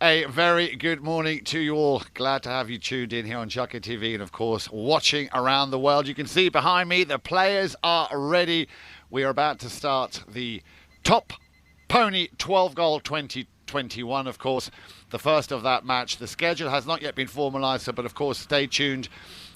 A very good morning to you all. Glad to have you tuned in here on Chucker TV and, of course, watching around the world. You can see behind me the players are ready. We are about to start the Top Pony 12 Goal 2021, of course, the first of that match. The schedule has not yet been formalised, but, of course, stay tuned.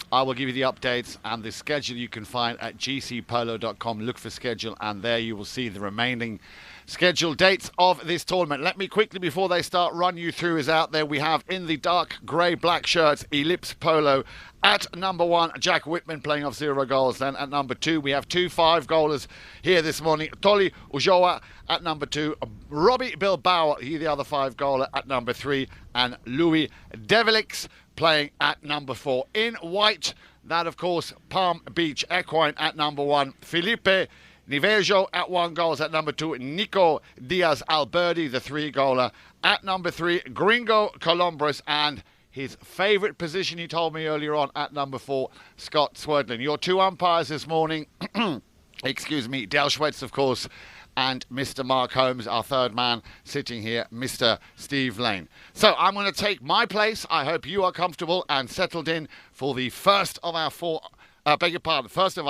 I will give you the updates, and the schedule you can find at gcpolo.com. Look for schedule, and there you will see the remaining scheduled dates of this tournament. Let me quickly, before they start, run you through is out there. We have in the dark grey-black shirts, Ellipse Polo. At number 1, Jack Whitman playing off 0 goals. Then at number 2, we have 2 5-goalers here this morning. Toli Ujoa at number 2. Robbie Bilbao, he the other 5-goaler at number 3. And Louis Develix playing at number 4. In white, that of course, Palm Beach Equine at number 1. Felipe Nivejo at 1 goals at number 2. Nico Diaz Alberti, the 3-goaler. At number 3, Gringo Colombres, and his favourite position, he told me earlier on, at number 4, Scott Swerdlin. Your 2 umpires this morning, excuse me, Del Schwetz, of course, and Mr. Mark Holmes, our 3rd man sitting here, Mr. Steve Lane. So I'm going to take my place. I hope you are comfortable and settled in for the first of our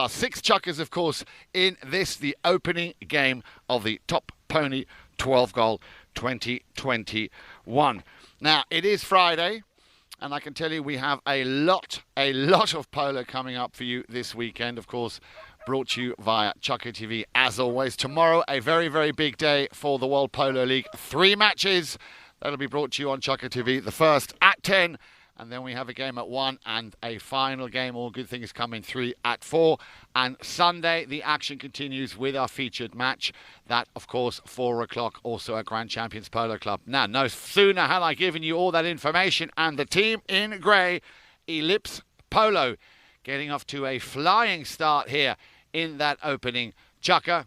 6 chuckers, of course, in this, the opening game of the Top Pony 12 Goal 2021. Now, it is Friday, and I can tell you we have a lot of polo coming up for you this weekend, of course, brought to you via Chucker TV, as always. Tomorrow, a very, very big day for the World Polo League. 3 matches that'll be brought to you on Chucker TV. The first at 10, and then we have a game at 1 and a final game, all good things coming 3 at 4. And Sunday, the action continues with our featured match. That, of course, 4 o'clock, also at Grand Champions Polo Club. Now, no sooner had I given you all that information, and the team in grey, Ellipse Polo, getting off to a flying start here in that opening chucker.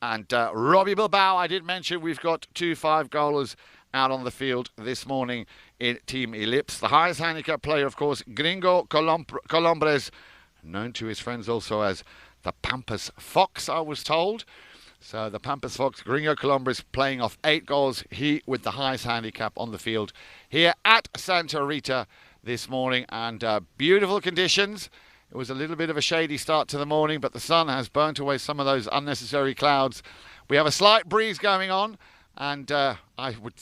And Robbie Bilbao, I did mention we've got 2 5-goalers out on the field this morning in Team Ellipse. The highest handicap player, of course, Gringo Colombres, known to his friends also as the Pampas Fox, I was told. So the Pampas Fox, Gringo Colombres, playing off 8 goals. He with the highest handicap on the field here at Santa Rita this morning. And beautiful conditions. It was a little bit of a shady start to the morning, but the sun has burnt away some of those unnecessary clouds. We have a slight breeze going on, and I would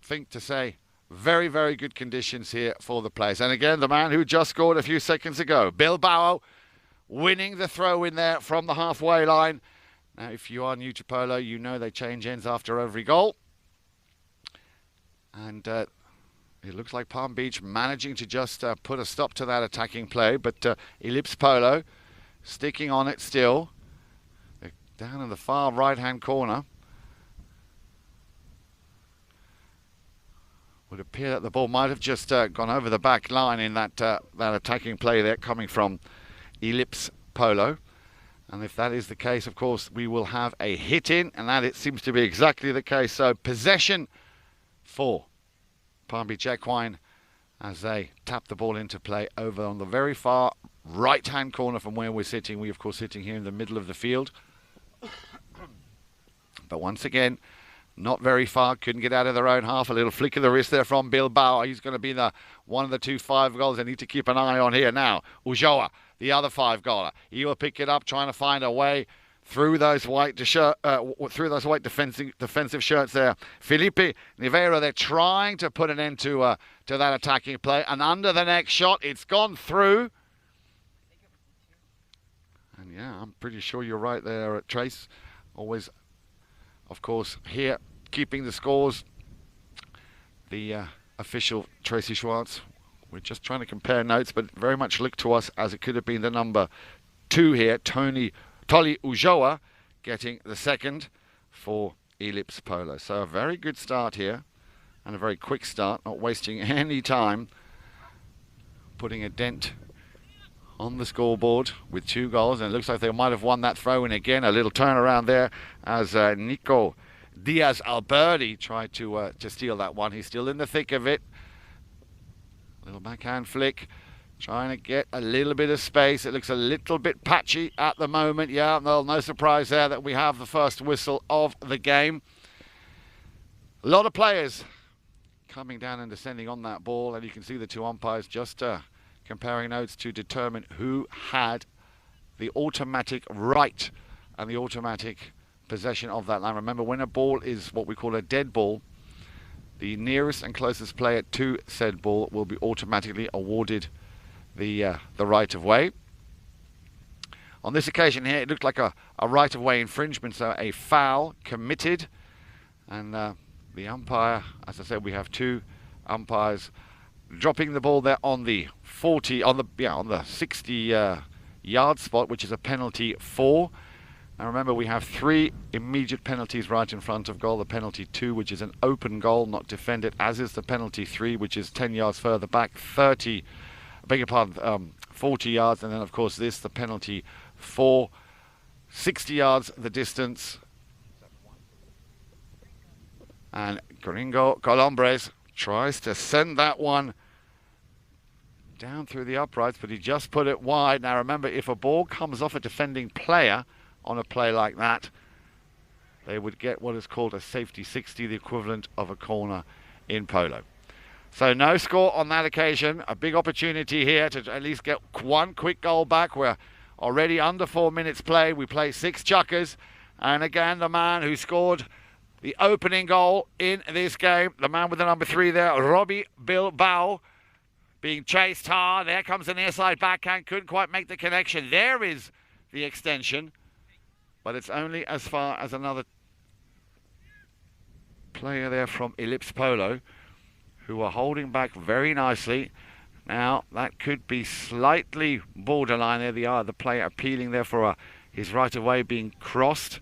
think to say very, very good conditions here for the players. And again, the man who just scored a few seconds ago, Bilbao, winning the throw in there from the halfway line. Now, if you are new to polo, you know they change ends after every goal. And it looks like Palm Beach managing to just put a stop to that attacking play. But Ellipse Polo sticking on it still. They're down in the far right-hand corner. Would appear that the ball might have just gone over the back line in that attacking play there coming from Ellipse Polo. And if that is the case, of course, we will have a hit in, and that it seems to be exactly the case. So possession for Palm Beach Equine as they tap the ball into play over on the very far right-hand corner from where we're sitting. We, of course, sitting here in the middle of the field. But once again, not very far, couldn't get out of their own half. A little flick of the wrist there from Bilbao. He's going to be one of the 2 5-goals I need to keep an eye on here now. Ujoa, the other 5-goaler. He will pick it up, trying to find a way through those white defensive shirts there. Felipe Nivera, they're trying to put an end to that attacking play. And under the next shot, it's gone through. And yeah, I'm pretty sure you're right there, Trace. Always, of course, here keeping the scores, the official Tracy Schwartz. We're just trying to compare notes, but very much looked to us as it could have been the number two here. Tolly Ujoa getting the second for Ellipse Polo. So a very good start here, and a very quick start, not wasting any time, putting a dent on the scoreboard with 2 goals, and it looks like they might have won that throw-in again. A little turnaround there as Nico Diaz-Alberti tried to steal that one. He's still in the thick of it. Little backhand flick, trying to get a little bit of space. It looks a little bit patchy at the moment. Yeah, no surprise there that we have the first whistle of the game. A lot of players coming down and descending on that ball, and you can see the 2 umpires just comparing notes to determine who had the automatic right and the automatic possession of that line. Remember, when a ball is what we call a dead ball, the nearest and closest player to said ball will be automatically awarded the right of way. On this occasion here, it looked like a right of way infringement, so a foul committed, and the umpire, as I said, we have 2 umpires dropping the ball there on the 60 yard spot, which is a penalty 4. And remember, we have 3 immediate penalties right in front of goal. The penalty 2, which is an open goal, not defended, as is the penalty 3, which is 10 yards further back, 40 yards. And then, of course, the penalty 4, 60 yards the distance. And Gringo Colombres tries to send that one down through the uprights, but he just put it wide. Now remember, if a ball comes off a defending player on a play like that, they would get what is called a safety 60, the equivalent of a corner in polo. So no score on that occasion. A big opportunity here to at least get 1 quick goal back. We're already under 4 minutes play. We play 6 chukkers, and again the man who scored the opening goal in this game, the man with the number 3 there, Robbie Bilbao, being chased hard. There comes an near-side backhand. Couldn't quite make the connection. There is the extension, but it's only as far as another player there from Ellipse Polo, who are holding back very nicely. Now, that could be slightly borderline there. The player appealing there for his right-of-way being crossed.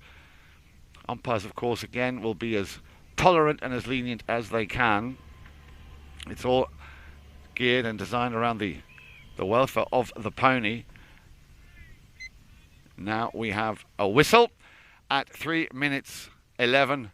Umpires, of course, again, will be as tolerant and as lenient as they can. It's all geared and designed around the welfare of the pony. Now we have a whistle at 3 minutes 11.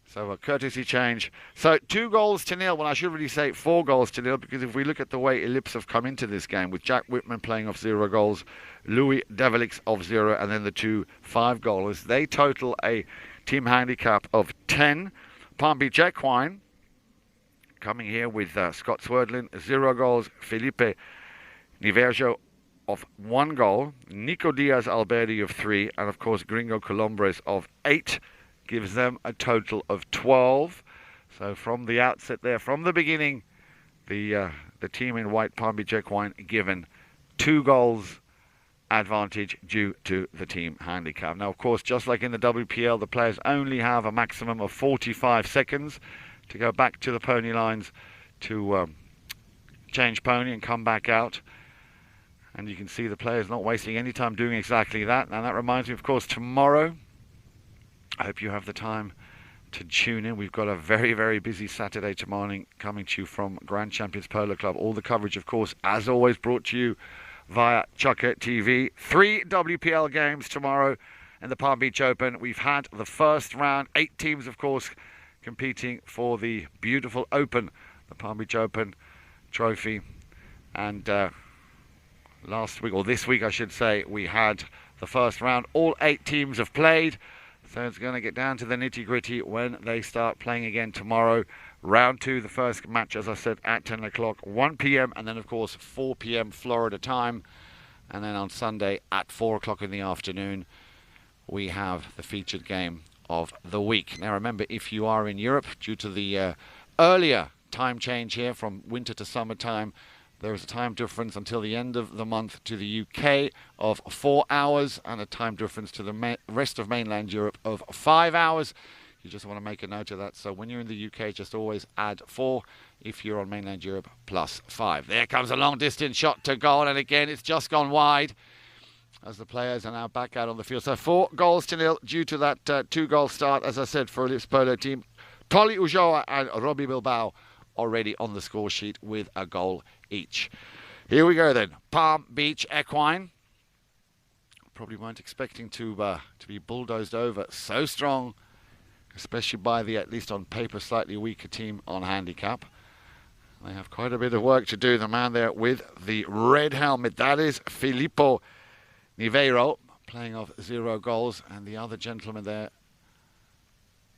So a courtesy change. So 2-0. Well, I should really say 4-0, because if we look at the way Ellipse have come into this game, with Jack Whitman playing off 0 goals, Louis Develix of 0, and then the 2 5-goalers, they total a team handicap of 10. Palm Beach Equine coming here with Scott Swerdlin, 0 goals, Felipe Niverjo of 1 goal, Nico Diaz-Alberti of 3, and of course Gringo Colombres of 8. Gives them a total of 12. So from the outset there, from the beginning, the team in white, Palm Beach Equine, given 2 goals advantage due to the team handicap. Now, of course, just like in the WPL, the players only have a maximum of 45 seconds to go back to the pony lines to change pony and come back out. And you can see the players not wasting any time doing exactly that. And that reminds me, of course, tomorrow, I hope you have the time to tune in. We've got a very, very busy Saturday tomorrow morning coming to you from Grand Champions Polo Club. All the coverage, of course, as always, brought to you via Chukka TV. 3 WPL games tomorrow in the Palm Beach Open. We've had the first round. 8 teams, of course, competing for the beautiful Open, the Palm Beach Open trophy. And last week, or this week, I should say, we had the first round. All 8 teams have played. So it's going to get down to the nitty-gritty when they start playing again tomorrow. Round 2, the first match, as I said, at 10 o'clock, 1 p.m. And then, of course, 4 p.m. Florida time. And then on Sunday at 4 o'clock in the afternoon, we have the featured game of the week. Now, remember, if you are in Europe, due to the earlier time change here from winter to summertime, there is a time difference until the end of the month to the UK of 4 hours, and a time difference to the rest of mainland Europe of 5 hours. You just want to make a note of that. So when you're in the UK, just always add 4. If you're on mainland Europe, plus 5. There comes a long distance shot to goal, and again, it's just gone wide. as the players are now back out on the field. So 4-0 due to that 2-goal start, as I said, for Ellipse Polo team. Tolly Ulloa and Robbie Bilbao already on the score sheet with a goal each. Here we go then. Palm Beach Equine. Probably weren't expecting to be bulldozed over so strong, especially by the, at least on paper, slightly weaker team on handicap. They have quite a bit of work to do. The man there with the red helmet, that is Filippo Niveiro, playing off 0 goals. And the other gentleman there.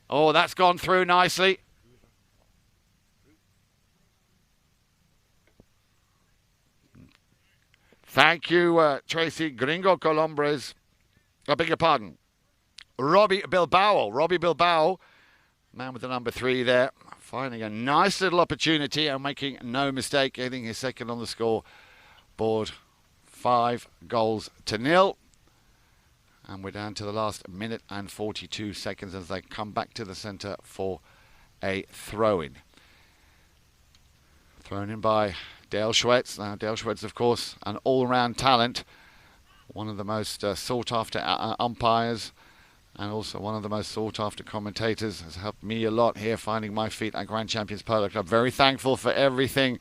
Oh, that's gone through nicely. Thank you, Tracy. Gringo Colombres. I beg your pardon. Robbie Bilbao. Robbie Bilbao, man with the number 3 there, finding a nice little opportunity and making no mistake, getting his second on the score board. 5-0. And we're down to the last minute and 42 seconds as they come back to the centre for a throw-in. Thrown in by Dale Schwetz. Now, Dale Schwetz, of course, an all-round talent, one of the most sought-after umpires, and also one of the most sought-after commentators. Has helped me a lot here, finding my feet at Grand Champions Polo Club. Very thankful for everything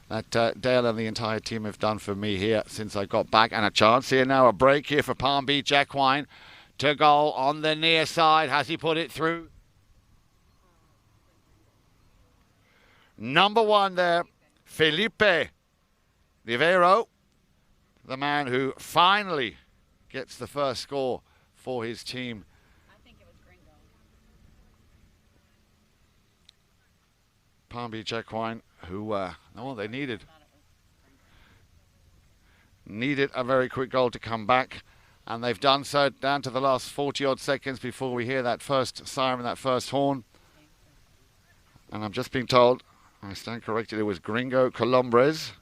that Dale and the entire team have done for me here since I got back. And a chance here now, a break here for Palm Beach Equine to goal on the near side. Has he put it through? Number 1 there, Felipe Niveiro, the man who finally gets the first score for his team. I think it was Gringo. Palm Beach Equine, who they needed a very quick goal to come back, and they've done so down to the last 40-odd seconds before we hear that first siren, that first horn. And I'm just being told, I stand corrected, it was Gringo Colombres.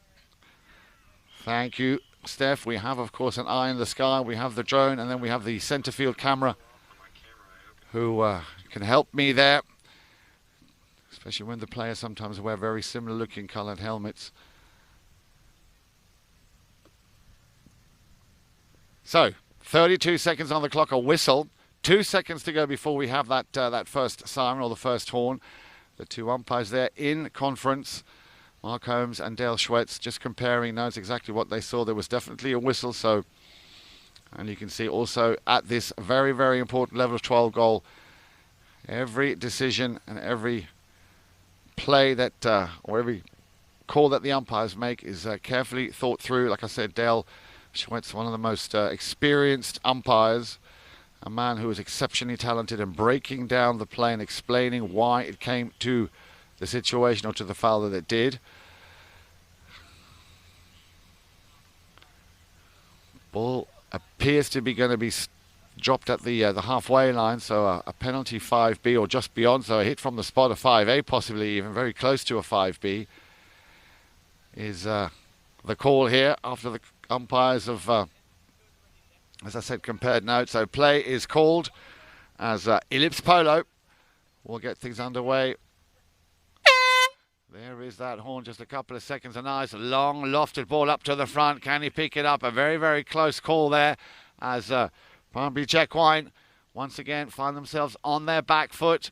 Thank you, Steph. We have, of course, an eye in the sky. We have the drone, and then we have the centre field camera who can help me there, especially when the players sometimes wear very similar looking coloured helmets. So, 32 seconds on the clock, a whistle. 2 seconds to go before we have that first siren or the first horn. The 2 umpires there in conference, Mark Holmes and Dale Schwetz, just comparing notes exactly what they saw. There was definitely a whistle. So, and you can see also at this very, very important level of 12 goal, every decision and every play that, or every call that the umpires make is carefully thought through. Like I said, Dale Schwetz, one of the most experienced umpires, a man who is exceptionally talented in breaking down the play and explaining why it came to the situation or to the foul that it did. Ball appears to be going to be dropped at the halfway line, so a penalty 5B or just beyond, so a hit from the spot, a 5A, possibly even very close to a 5B, is the call here after the umpires have, as I said, compared notes. So play is called as Ellipse Polo will get things underway. There is that horn, just a couple of seconds. A nice long lofted ball up to the front. Can he pick it up? A very, very close call there as Palm Beach Equine once again find themselves on their back foot.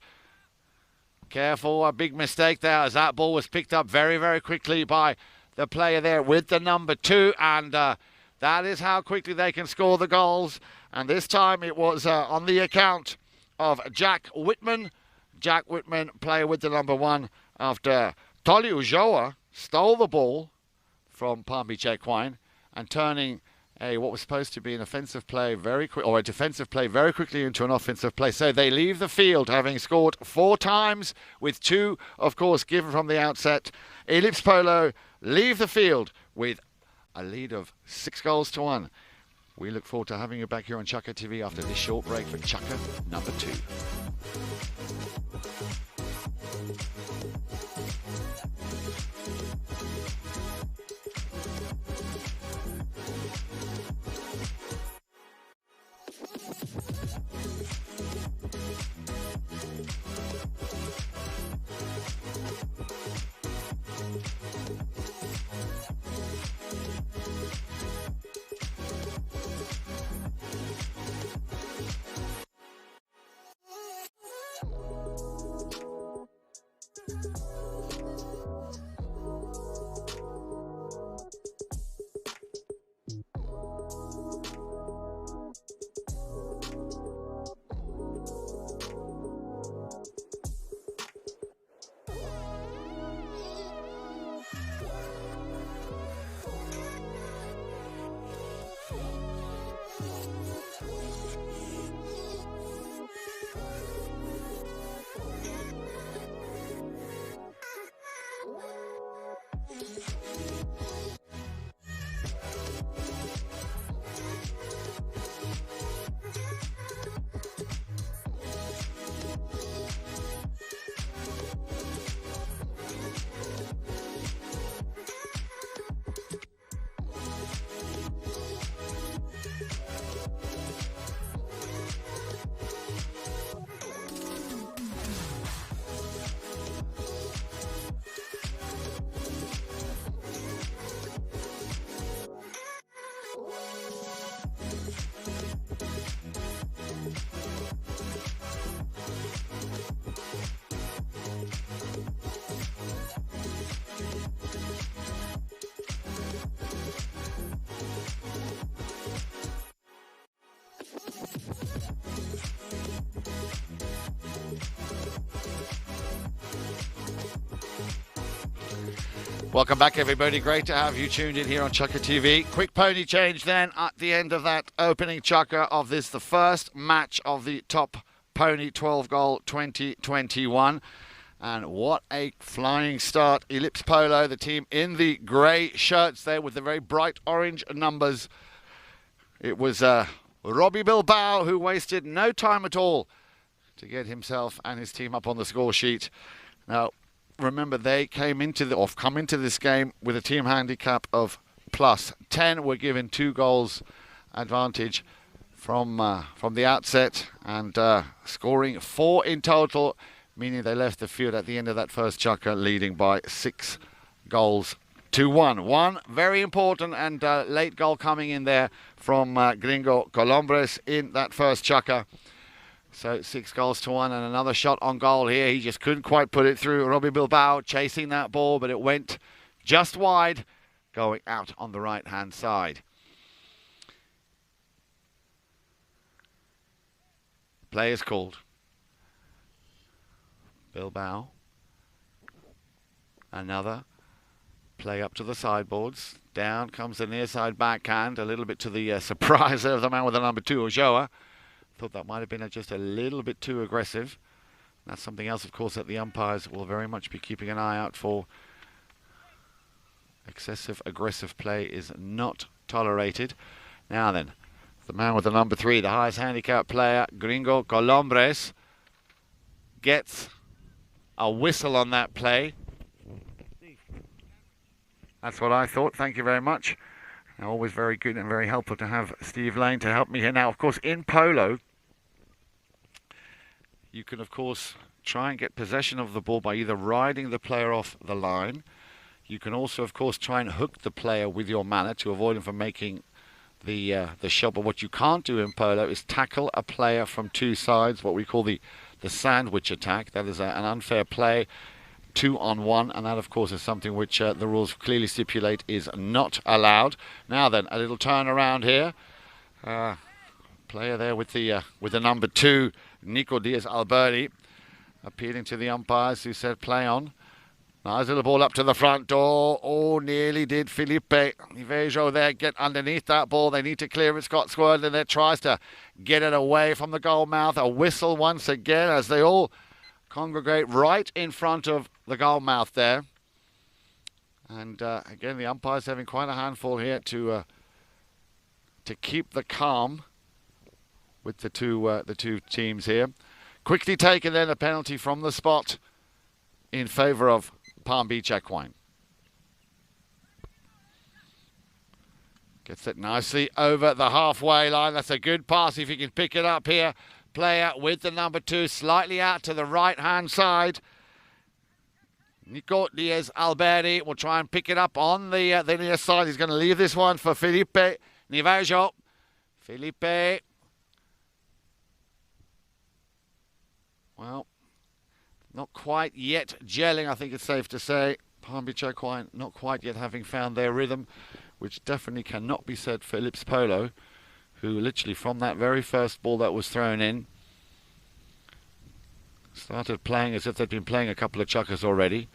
Careful, a big mistake there as that ball was picked up very, very quickly by the player there with the number 2. And that is how quickly they can score the goals. And this time it was on the account of Jack Whitman. Jack Whitman, player with the number 1, after Tolly Ulloa stole the ball from Palm Beach Equine and turning what was supposed to be an offensive play a defensive play very quickly into an offensive play. So they leave the field having scored 4 times, with 2, of course, given from the outset. Ellipse Polo leave the field with a lead of 6-1. We look forward to having you back here on Chukka TV after this short break for Chukka number 2. Welcome back, everybody. Great to have you tuned in here on Chucker TV. Quick pony change then at the end of that opening Chucker of this, the first match of the Top Pony 12 Goal 2021. And what a flying start. Ellipse Polo, the team in the grey shirts there with the very bright orange numbers. It was Robbie Bilbao who wasted no time at all to get himself and his team up on the score sheet. Now, remember, they come into this game with a team handicap of +10. We're given 2 goals advantage from the outset, and scoring 4 in total, meaning they left the field at the end of that first Chucker leading by 6 goals to 1. One very important and late goal coming in there from Gringo Colombres in that first Chucker. So 6 goals to 1, and another shot on goal here. He just couldn't quite put it through. Robbie Bilbao chasing that ball, but it went just wide, going out on the right-hand side. Play is called. Bilbao. Another play up to the sideboards. Down comes the near side backhand, a little bit to the surprise of the man with the number 2, Ulloa. Thought that might have been just a little bit too aggressive. That's something else, of course, that the umpires will very much be keeping an eye out for. Excessive aggressive play is not tolerated. Now then, the man with the number 3, the highest handicap player, Gringo Colombres, gets a whistle on that play. That's what I thought. Thank you very much. Always very good and very helpful to have Steve Lane to help me here. Now, of course, in polo, you can, of course, try and get possession of the ball by either riding the player off the line. You can also, of course, try and hook the player with your manner to avoid him from making the shot. But what you can't do in polo is tackle a player from 2 sides, what we call the sandwich attack. That is an unfair play, 2-on-1, and that, of course, is something which the rules clearly stipulate is not allowed. Now then, a little turn around here. Player there with the number 2, Nico Diaz-Alberti, appealing to the umpires who said play on. Nice little ball up to the front door. Oh, nearly did Felipe Ivejo there get underneath that ball. They need to clear it. Scott Squirtling there tries to get it away from the goal mouth. A whistle once again as they all congregate right in front of the goal mouth there. And again, the umpires having quite a handful here to keep the calm with the two teams here. Quickly taken then, a penalty from the spot in favour of Palm Beach Equine. Gets it nicely over the halfway line. That's a good pass if he can pick it up here. Player with the number 2 slightly out to the right-hand side. Nico Diaz-Alberti will try and pick it up on the near side. He's going to leave this one for Felipe Nivejo. Felipe. Well, not quite yet gelling, I think it's safe to say. Palm Beach Equine not quite yet having found their rhythm, which definitely cannot be said for Ellipse Polo, who literally from that very first ball that was thrown in, started playing as if they'd been playing a couple of chuckers already.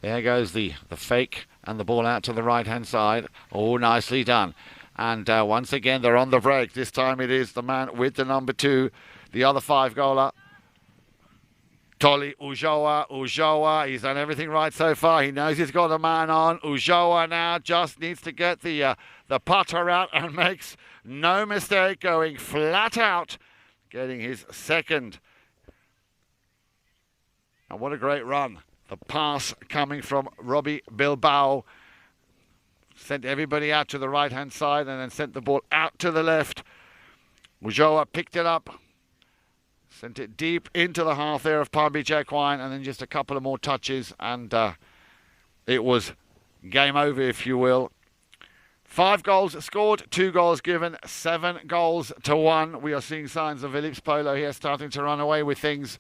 There goes the fake and the ball out to the right-hand side. Oh, nicely done. And once again, they're on the break. This time it is the man with the number 2, the other 5-goaler, Toli Ulloa. He's done everything right so far. He knows he's got a man on. Ulloa now just needs to get the putter out and makes no mistake, going flat out, getting his second. And what a great run. The pass coming from Robbie Bilbao. Sent everybody out to the right-hand side and then sent the ball out to the left. Ulloa picked it up. Sent it deep into the half there of Palm Beach Equine, and then just a couple of more touches, and it was game over, if you will. 5 goals scored, 2 goals given, 7 goals to 1. We are seeing signs of Ellipse Polo here starting to run away with things.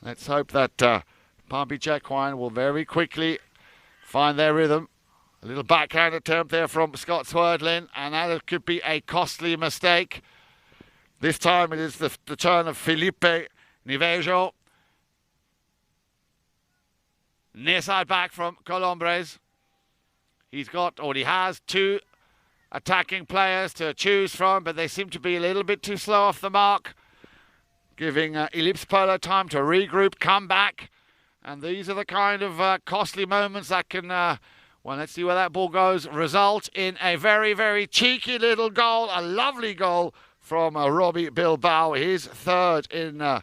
Let's hope that Palm Beach Equine will very quickly find their rhythm. A little backhand attempt there from Scott Swerdlin, and that could be a costly mistake. This time it is the turn of Felipe Nivejo. Near side back from Colombres. He has 2 attacking players to choose from, but they seem to be a little bit too slow off the mark, giving Ellipse Polo time to regroup, come back. And these are the kind of costly moments that can, well, let's see where that ball goes, result in a very, very cheeky little goal, a lovely goal from Robbie Bilbao, his 3rd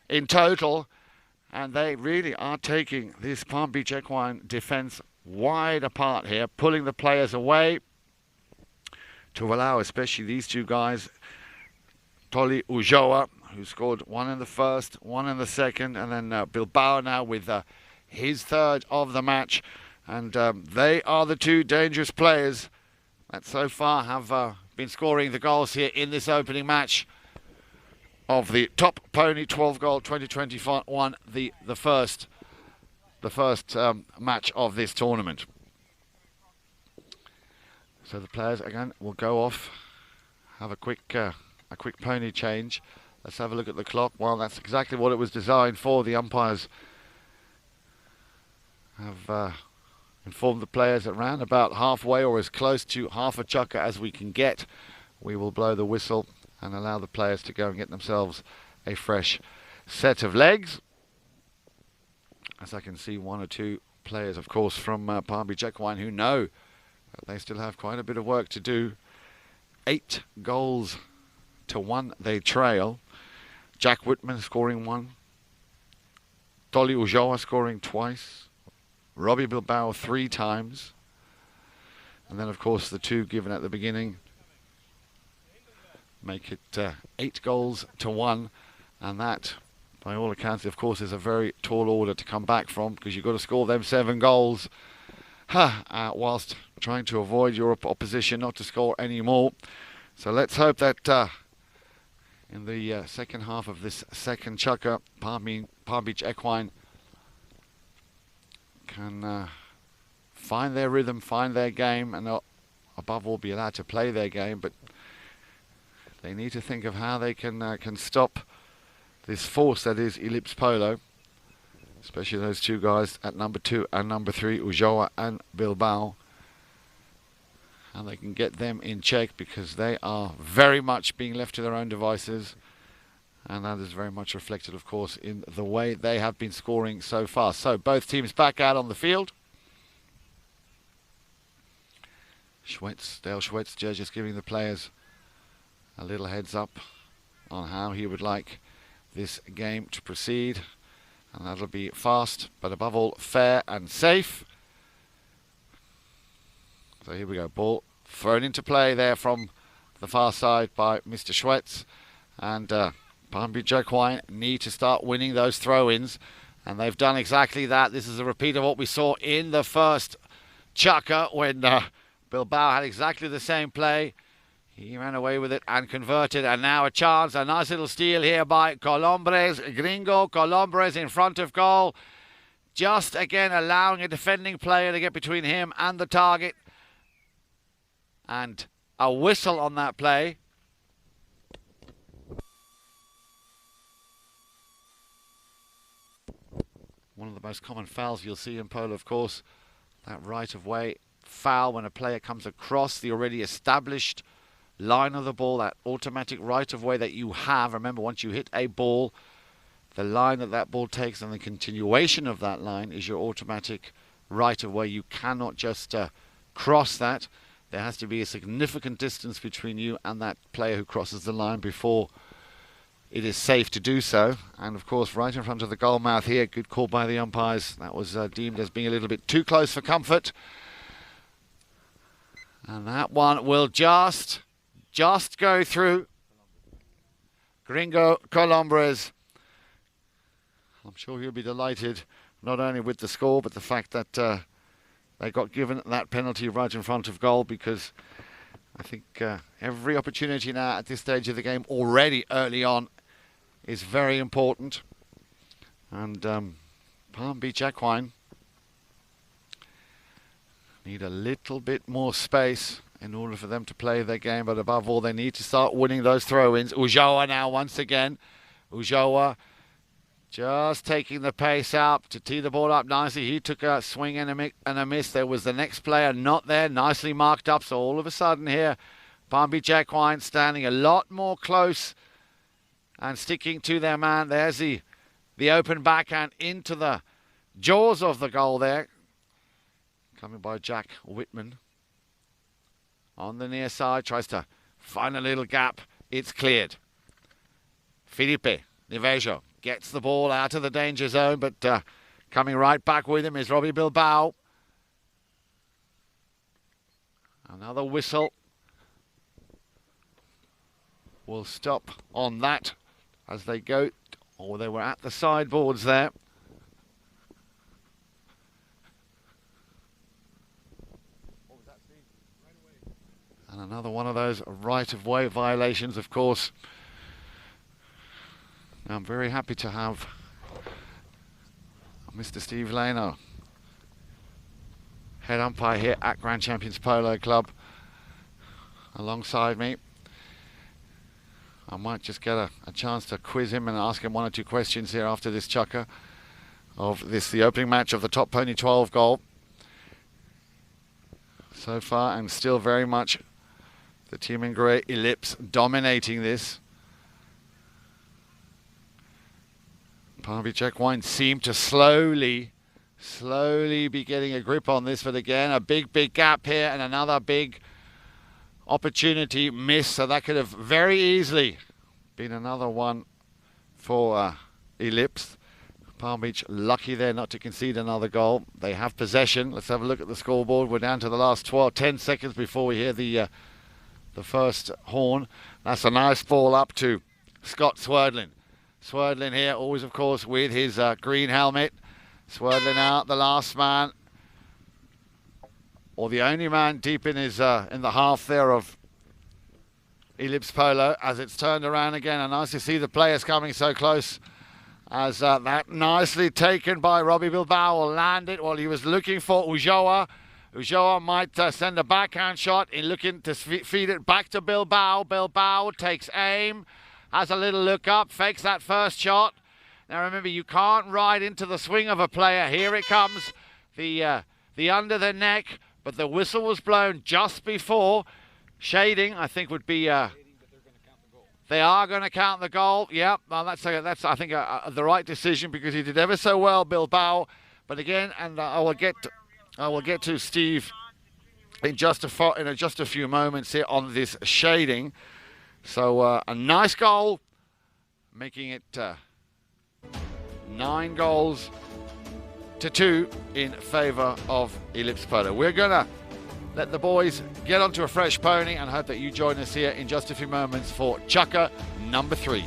in total. And they really are taking this Palm Beach Equine defence wide apart here, pulling the players away to allow especially these 2 guys, Toli Ujoa, who scored 1 in the first, 1 in the second, and then Bilbao now with his 3rd of the match. And they are the 2 dangerous players that so far have been scoring the goals here in this opening match of the Top Pony 12 Goal 2021, the first match of this tournament. So the players again will go off, have a quick pony change. Let's have a look at the clock. Well, that's exactly what it was designed for. The umpires have informed the players that around about halfway or as close to half a chukker as we can get, we will blow the whistle and allow the players to go and get themselves a fresh set of legs. As I can see 1 or 2 players, of course, from Palm Beach Equine who know that they still have quite a bit of work to do. 8 goals to 1 they trail. Jack Whitman scoring 1. Toli Ujoa scoring twice. Robbie Bilbao 3 times. And then, of course, the 2 given at the beginning make it 8 goals to 1. And that, by all accounts, of course, is a very tall order to come back from, because you've got to score them 7 goals whilst trying to avoid your opposition not to score any more. So let's hope that in the second half of this second chukker, Palm Beach Equine can find their rhythm, find their game, and above all be allowed to play their game. But they need to think of how they can stop this force that is Ellipse Polo, especially those 2 guys at number 2 and number 3, Ujoa and Bilbao. And they can get them in check, because they are very much being left to their own devices. And that is very much reflected, of course, in the way they have been scoring so far. So both teams back out on the field. Dale Schwetz, just giving the players a little heads up on how he would like this game to proceed. And that'll be fast, but above all, fair and safe. So here we go, ball thrown into play there from the far side by Mr. Schwetz. And Palm Beach Equine need to start winning those throw-ins. And they've done exactly that. This is a repeat of what we saw in the first chukker when Bilbao had exactly the same play. He ran away with it and converted. And now a chance, a nice little steal here by Colombres. Gringo Colombres in front of goal. Just again allowing a defending player to get between him and the target. And a whistle on that play. One of the most common fouls you'll see in polo, of course. That right-of-way foul when a player comes across the already established line of the ball, that automatic right-of-way that you have. Remember, once you hit a ball, the line that that ball takes and the continuation of that line is your automatic right-of-way. You cannot just cross that. There has to be a significant distance between you and that player who crosses the line before it is safe to do so. And of course, right in front of the goal mouth here, good call by the umpires. That was deemed as being a little bit too close for comfort. And that one will just go through. Gringo Colombres. I'm sure he'll be delighted not only with the score, but the fact that they got given that penalty right in front of goal, because I think every opportunity now at this stage of the game already early on is very important. And Palm Beach Equine need a little bit more space in order for them to play their game, but above all, they need to start winning those throw-ins. Ulloa now once again. Ulloa just taking the pace up to tee the ball up nicely. He took a swing and a miss. There was the next player not there, nicely marked up. So all of a sudden here, Palm Beach Equine standing a lot more close and sticking to their man. There's the open backhand into the jaws of the goal there. Coming by Jack Whitman. On the near side, tries to find a little gap. It's cleared. Felipe Nivejo gets the ball out of the danger zone, but coming right back with him is Robbie Bilbao. Another whistle will stop on that as they go. Oh, they were at the sideboards there. And another one of those right-of-way violations, of course. Now, I'm very happy to have Mr. Steve Lano, head umpire here at Grand Champions Polo Club, alongside me. I might just get a chance to quiz him and ask him one or two questions here after this chukker of the opening match of the Top Pony 12 goal. So far, and still very much the team in grey, Ellipse, dominating this. Palm Beach Equine seem to slowly be getting a grip on this, but again, a big gap here and another big opportunity missed, so that could have very easily been another one for Ellipse. Palm Beach lucky there not to concede another goal. They have possession. Let's have a look at the scoreboard. We're down to the last 10 seconds before we hear the first horn. That's a nice ball up to Scott Swerdlin. Swerdlin here, always of course with his green helmet. Swerdlin out, the last man, or the only man deep in his in the half there of Ellipse Polo, as it's turned around again. And nice to see the players coming so close, as that nicely taken by Robbie Bilbao will land it. Well, he was looking for Ulloa. Ulloa might send a backhand shot in looking to feed it back to Bilbao. Bilbao takes aim, has a little look up, fakes that first shot. Now remember, you can't ride into the swing of a player. Here it comes, the under the neck, but the whistle was blown just before. Shading, I think, would be... They are going to count the goal. Yep, well, that's I think the right decision, because he did ever so well, Bilbao. But again, and I will get to Steve in just a few moments here on this shading. So a nice goal, making it 9 goals to 2 in favour of Ellipse Polo. We're gonna let the boys get onto a fresh pony and hope that you join us here in just a few moments for chukker number 3.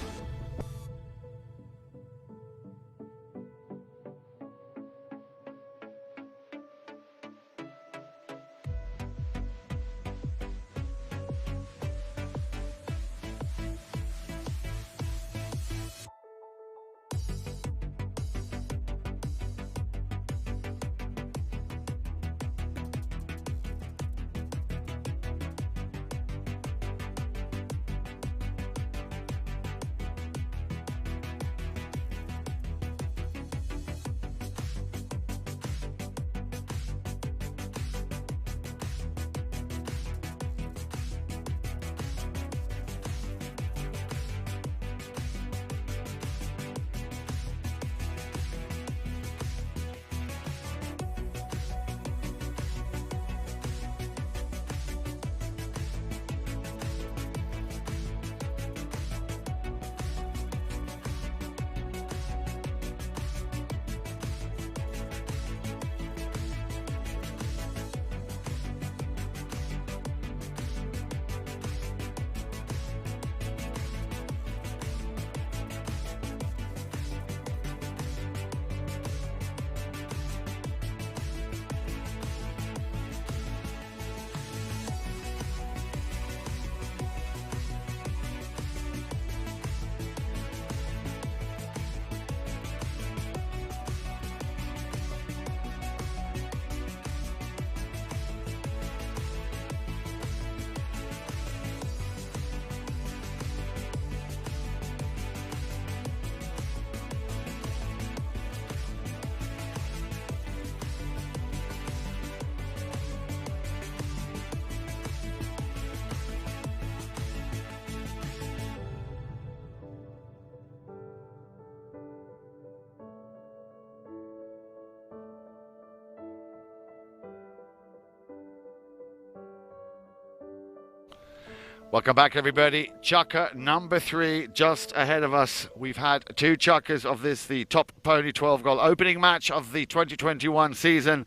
Welcome back, everybody. Chukker number 3 just ahead of us. We've had 2 chukkers of this, the top pony 12-goal opening match of the 2021 season.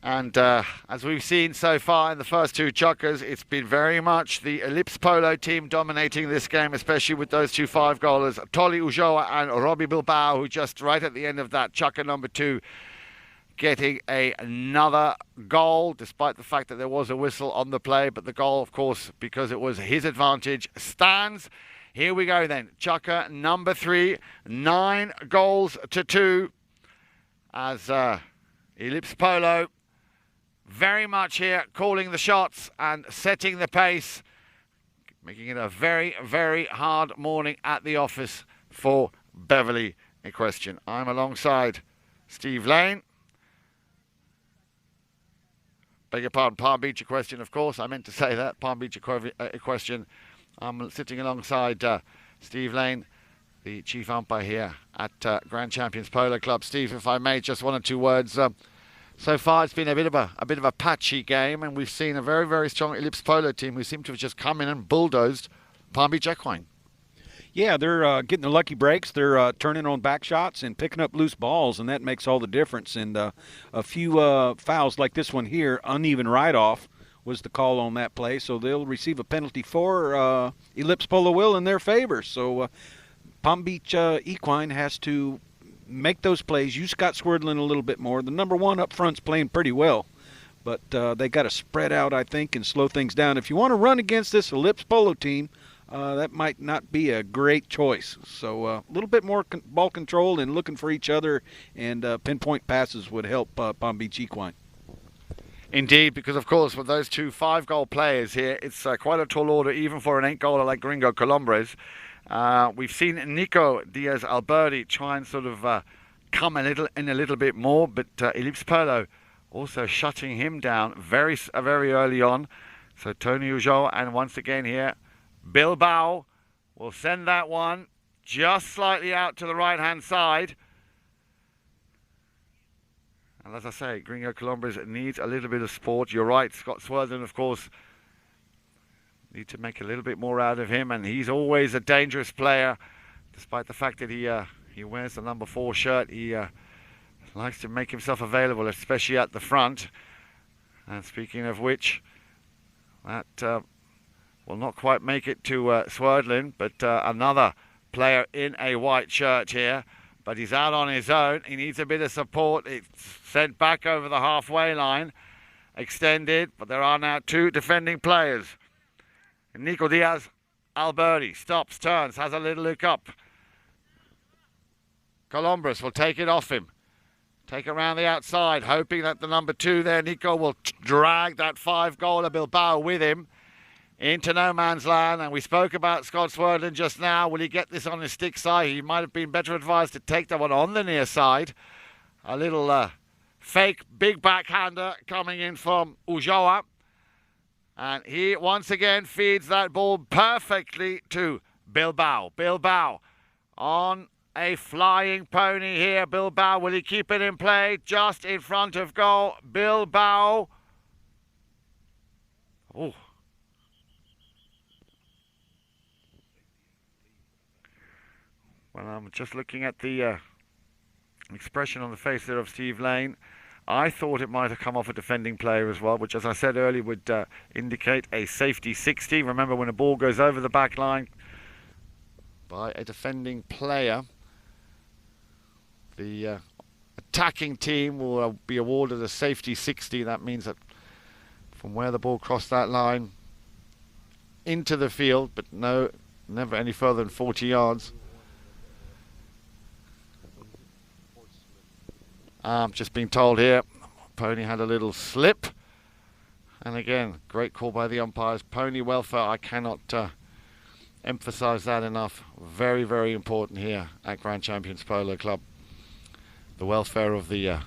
And as we've seen so far in the first 2 chukkers, it's been very much the Ellipse Polo team dominating this game, especially with those 2 5-goalers, Tolly Ulloa and Robbie Bilbao, who just right at the end of that chukker number 2 getting another goal, despite the fact that there was a whistle on the play. But the goal, of course, because it was his advantage, stands. Here we go then. Chukker number 3, 9 goals to 2. As Ellipse Polo very much here calling the shots and setting the pace, making it a very, very hard morning at the office for Beverly Equestrian. I'm alongside Steve Lane. Beg your pardon, Palm Beach Equestrian, of course. I meant to say that. Palm Beach Equestrian. I'm sitting alongside Steve Lane, the chief umpire here at Grand Champions Polo Club. Steve, if I may, just 1 or 2 words. So far, it's been a bit of a patchy game, and we've seen a very, very strong Ellipse Polo team who seem to have just come in and bulldozed Palm Beach Equine. Yeah, they're getting the lucky breaks. They're turning on back shots and picking up loose balls, and that makes all the difference. And a few fouls like this one here, uneven ride-off was the call on that play. So they'll receive a penalty for Ellipse Polo will in their favor. So Palm Beach Equine has to make those plays. Use Scott Swerdlin a little bit more. The number 1 up front's playing pretty well. But they got to spread out, I think, and slow things down. If you want to run against this Ellipse Polo team, that might not be a great choice. So a little bit more ball control and looking for each other, and pinpoint passes would help Palm Beach Equine. Indeed, because of course with those 2 5-goal players here, it's quite a tall order even for an 8-goaler like Gringo Colombres. We've seen Nico Diaz-Alberti try and sort of come a little bit more, but Ellipse Polo also shutting him down very early on. So Tony Ulloa, and once again here, Bilbao will send that one just slightly out to the right-hand side. And as I say, Gringo Colombres needs a little bit of sport. You're right, Scott Swerdlin, of course, need to make a little bit more out of him, and he's always a dangerous player, despite the fact that he wears the number 4 shirt. He likes to make himself available, especially at the front. And speaking of which, that will not quite make it to Swerdlin, but another player in a white shirt here. But he's out on his own. He needs a bit of support. It's sent back over the halfway line, extended, but there are now 2 defending players. Nico Diaz-Alberti stops, turns, has a little look up. Colombres will take it off him. Take it around the outside, hoping that the number 2 there, Nico, will drag that 5-goaler Bilbao with him into no man's land. And we spoke about Scott Swerdlin just now. Will he get this on his stick side? He might have been better advised to take that one on the near side. A little fake big backhander coming in from Ulloa. And he once again feeds that ball perfectly to Bilbao. Bilbao on a flying pony here. Bilbao, will he keep it in play? Just in front of goal. Bilbao. Oh. Well, I'm just looking at the expression on the face there of Steve Lane. I thought it might have come off a defending player as well, which, as I said earlier, would indicate a safety 60. Remember, when a ball goes over the back line by a defending player, the attacking team will be awarded a safety 60. That means that from where the ball crossed that line into the field, but never any further than 40 yards. Just being told here, Pony had a little slip. And again, great call by the umpires. Pony welfare, I cannot emphasize that enough. Very, very important here at Grand Champions Polo Club. The welfare of the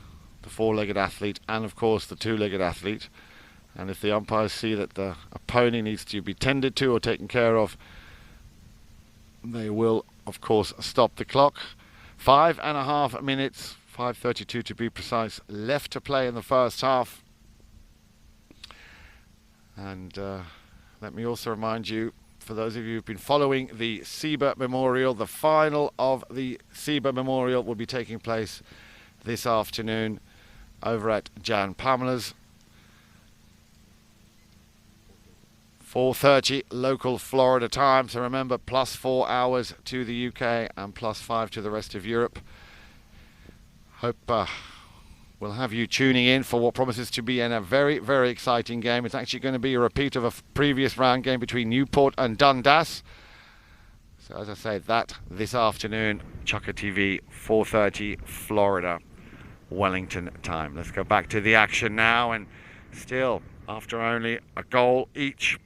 4-legged athlete and, of course, the 2-legged athlete. And if the umpires see that a pony needs to be tended to or taken care of, they will, of course, stop the clock. 5.5 minutes. 5:32 to be precise, left to play in the first half. And let me also remind you, for those of you who've been following the SEBA Memorial, the final of the SEBA Memorial will be taking place this afternoon over at Jan Pamela's. 4:30 local Florida time, so remember, +4 hours to the UK and +5 to the rest of Europe. Hope we'll have you tuning in for what promises to be a very, very exciting game. It's actually going to be a repeat of a previous round game between Newport and Dundas. So as I say, that this afternoon, Chucker TV, 4:30 Florida, Wellington time. Let's go back to the action now, and still, after only a goal each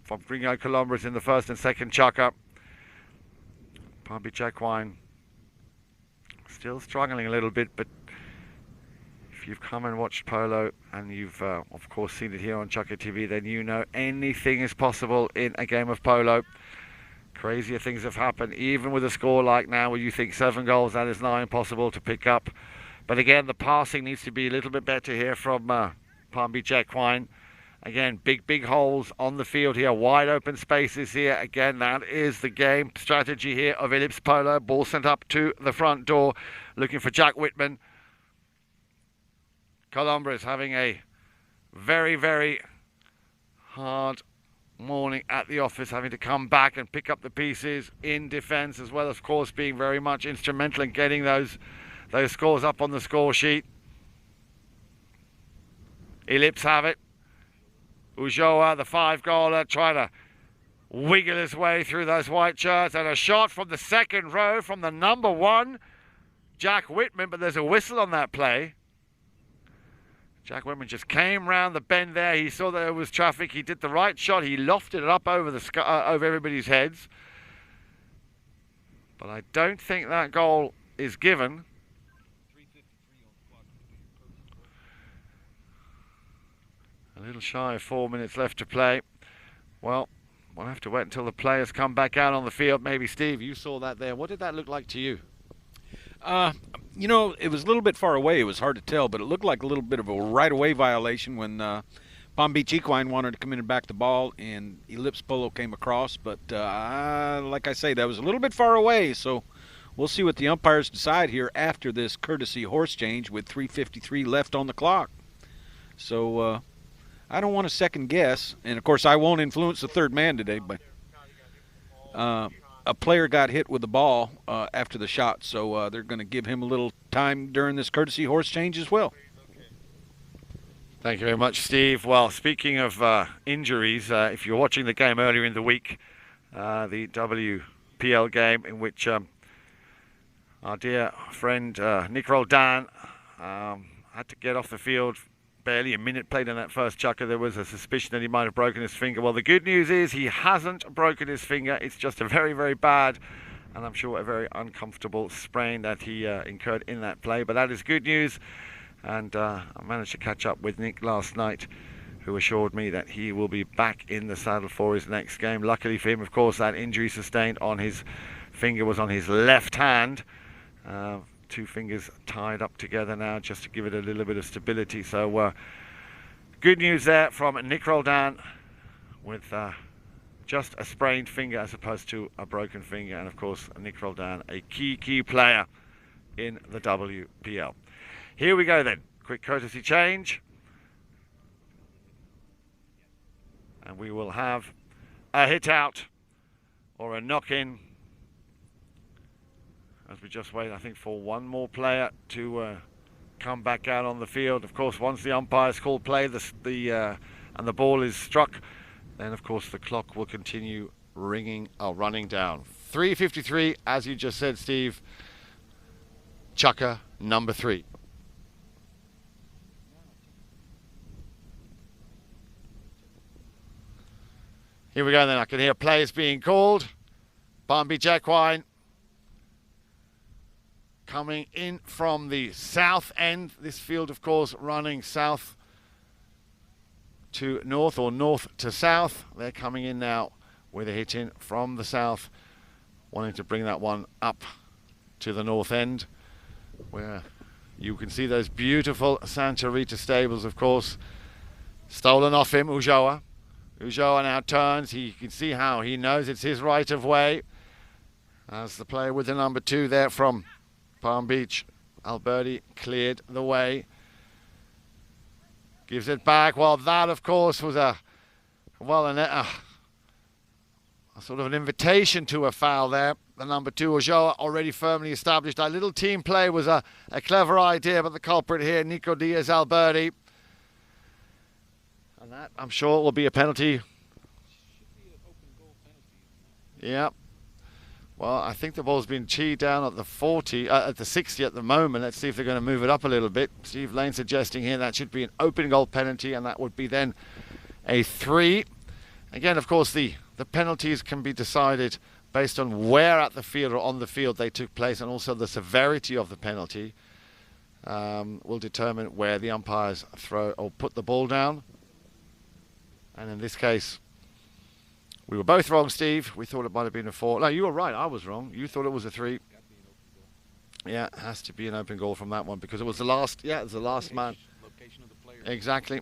from Gringo Columbus in the first and second chucker, Palm Beach Equine still struggling a little bit, but if you've come and watched polo and you've of course seen it here on Chucker TV, then you know anything is possible in a game of polo. Crazier things have happened, even with a score like now where you think 7 goals, that is now impossible to pick up. But again, the passing needs to be a little bit better here from Palm Beach Equine. Again, big holes on the field here, wide open spaces here. Again, that is the game strategy here of Ellipse Polo. Ball sent up to the front door, looking for Jack Whitman. Columbus having a very, very hard morning at the office, having to come back and pick up the pieces in defence, as well as, of course, being very much instrumental in getting those scores up on the score sheet. Ellipse have it. Ulloa, the 5-goaler, trying to wiggle his way through those white shirts, and a shot from the second row from the number 1, Jack Whitman, but there's a whistle on that play. Jack Whitman just came round the bend there. He saw that there was traffic. He did the right shot. He lofted it up over over everybody's heads. But I don't think that goal is given. A little shy of 4 minutes left to play. Well, we'll have to wait until the players come back out on the field. Maybe, Steve, you saw that there. What did that look like to you? You know, it was a little bit far away. It was hard to tell, but it looked like a little bit of a right-of-way violation when Palm Beach Equine wanted to come in and back the ball, and Ellipse Polo came across. But like I say, that was a little bit far away, so we'll see what the umpires decide here after this courtesy horse change with 3:53 left on the clock. So I don't want to second guess, and of course I won't influence the third man today, but a player got hit with the ball after the shot, so they're going to give him a little time during this courtesy horse change as well. Thank you very much, Steve. Well, speaking of injuries, if you're watching the game earlier in the week, the WPL game in which our dear friend Nick Roldan had to get off the field. Barely a minute played in that first chucker. There was a suspicion that he might have broken his finger. Well, the good news is he hasn't broken his finger. It's just a very, very bad, and I'm sure a very uncomfortable sprain that he incurred in that play. But that is good news. And I managed to catch up with Nick last night, who assured me that he will be back in the saddle for his next game. Luckily for him, of course, that injury sustained on his finger was on his left hand. 2 fingers tied up together now just to give it a little bit of stability. So good news there from Nick Roldan with just a sprained finger as opposed to a broken finger. And of course, Nick Roldan, a key player in the WPL. Here we go then. Quick courtesy change. And we will have a hit out or a knock in, as we just wait, I think, for one more player to come back out on the field. Of course, once the umpires call play and the ball is struck, then of course the clock will continue running down. 3:53, as you just said, Steve. Chucker number 3. Here we go then. I can hear players being called. Palm Beach Equine coming in from the south end. This field, of course, running south to north or north to south. They're coming in now with a hit in from the south, wanting to bring that one up to the north end, where you can see those beautiful Santa Rita stables, of course. Stolen off him, Ulloa. Ulloa now turns. You can see how he knows it's his right of way. As the player with the number 2 there from Palm Beach, Alberti, cleared the way. Gives it back. Well, that, of course, was a sort of an invitation to a foul there. The number 2, Ulloa, already firmly established. That little team play was a clever idea, but the culprit here, Nico Diaz Alberti. And that, I'm sure, will be a penalty. Yeah. Well, I think the ball's been cheated down at the 40, at the 60 at the moment. Let's see if they're going to move it up a little bit. Steve Lane suggesting here that should be an open goal penalty, and that would be then a 3. Again, of course, the penalties can be decided based on where at the field or on the field they took place, and also the severity of the penalty will determine where the umpires throw or put the ball down. And in this case, we were both wrong, Steve. We thought it might have been a 4. No, you were right. I was wrong. You thought it was a 3. Yeah, it has to be an open goal from that one because it was the last. Yeah, it was the last man. Location of the player. Exactly.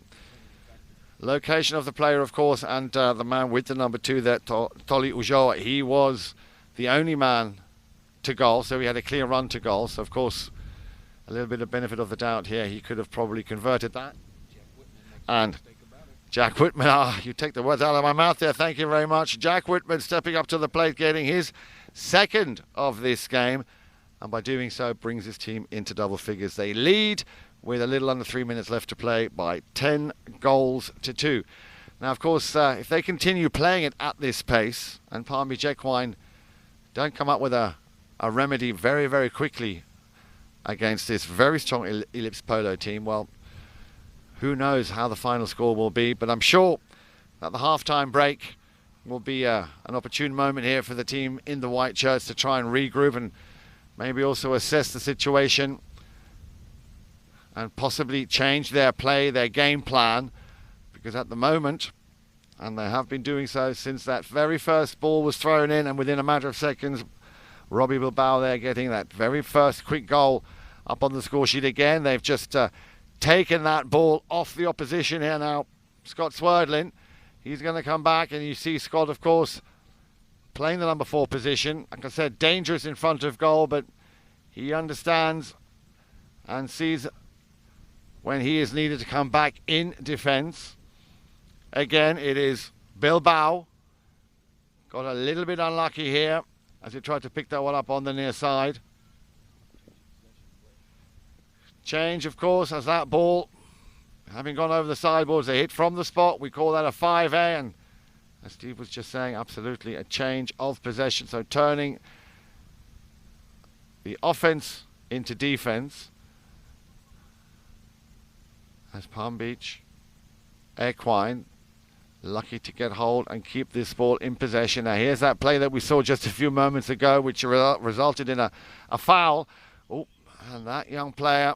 Location of the player, of course, and the man with the number 2 there, Toli Ulloa. He was the only man to goal, so he had a clear run to goal. So, of course, a little bit of benefit of the doubt here. He could have probably converted that. And Jack Whitman, you take the words out of my mouth there. Thank you very much. Jack Whitman stepping up to the plate, getting his 2nd of this game. And by doing so, brings his team into double figures. They lead with a little under 3 minutes left to play by 10 goals to 2. Now, of course, if they continue playing it at this pace, and Palm Beach Equine don't come up with a remedy very, very quickly against this very strong Ellipse Polo team, well, who knows how the final score will be, but I'm sure that the half-time break will be an opportune moment here for the team in the white shirts to try and regroup and maybe also assess the situation and possibly change their play, their game plan, because at the moment, and they have been doing so since that very first ball was thrown in, and within a matter of seconds, Robbie Bilbao there getting that very first quick goal up on the score sheet again. They've just taken that ball off the opposition here now. Scott Swerdlin, he's going to come back, and you see Scott, of course, playing the number 4 position. Like I said, dangerous in front of goal, but he understands and sees when he is needed to come back in defence. Again, it is Bilbao. Got a little bit unlucky here as he tried to pick that one up on the near side. Change, of course, as that ball, having gone over the sideboards, a hit from the spot. We call that a 5A, and as Steve was just saying, absolutely a change of possession. So turning the offense into defense as Palm Beach Equine lucky to get hold and keep this ball in possession. Now here's that play that we saw just a few moments ago, which resulted in a foul. Oh, and that young player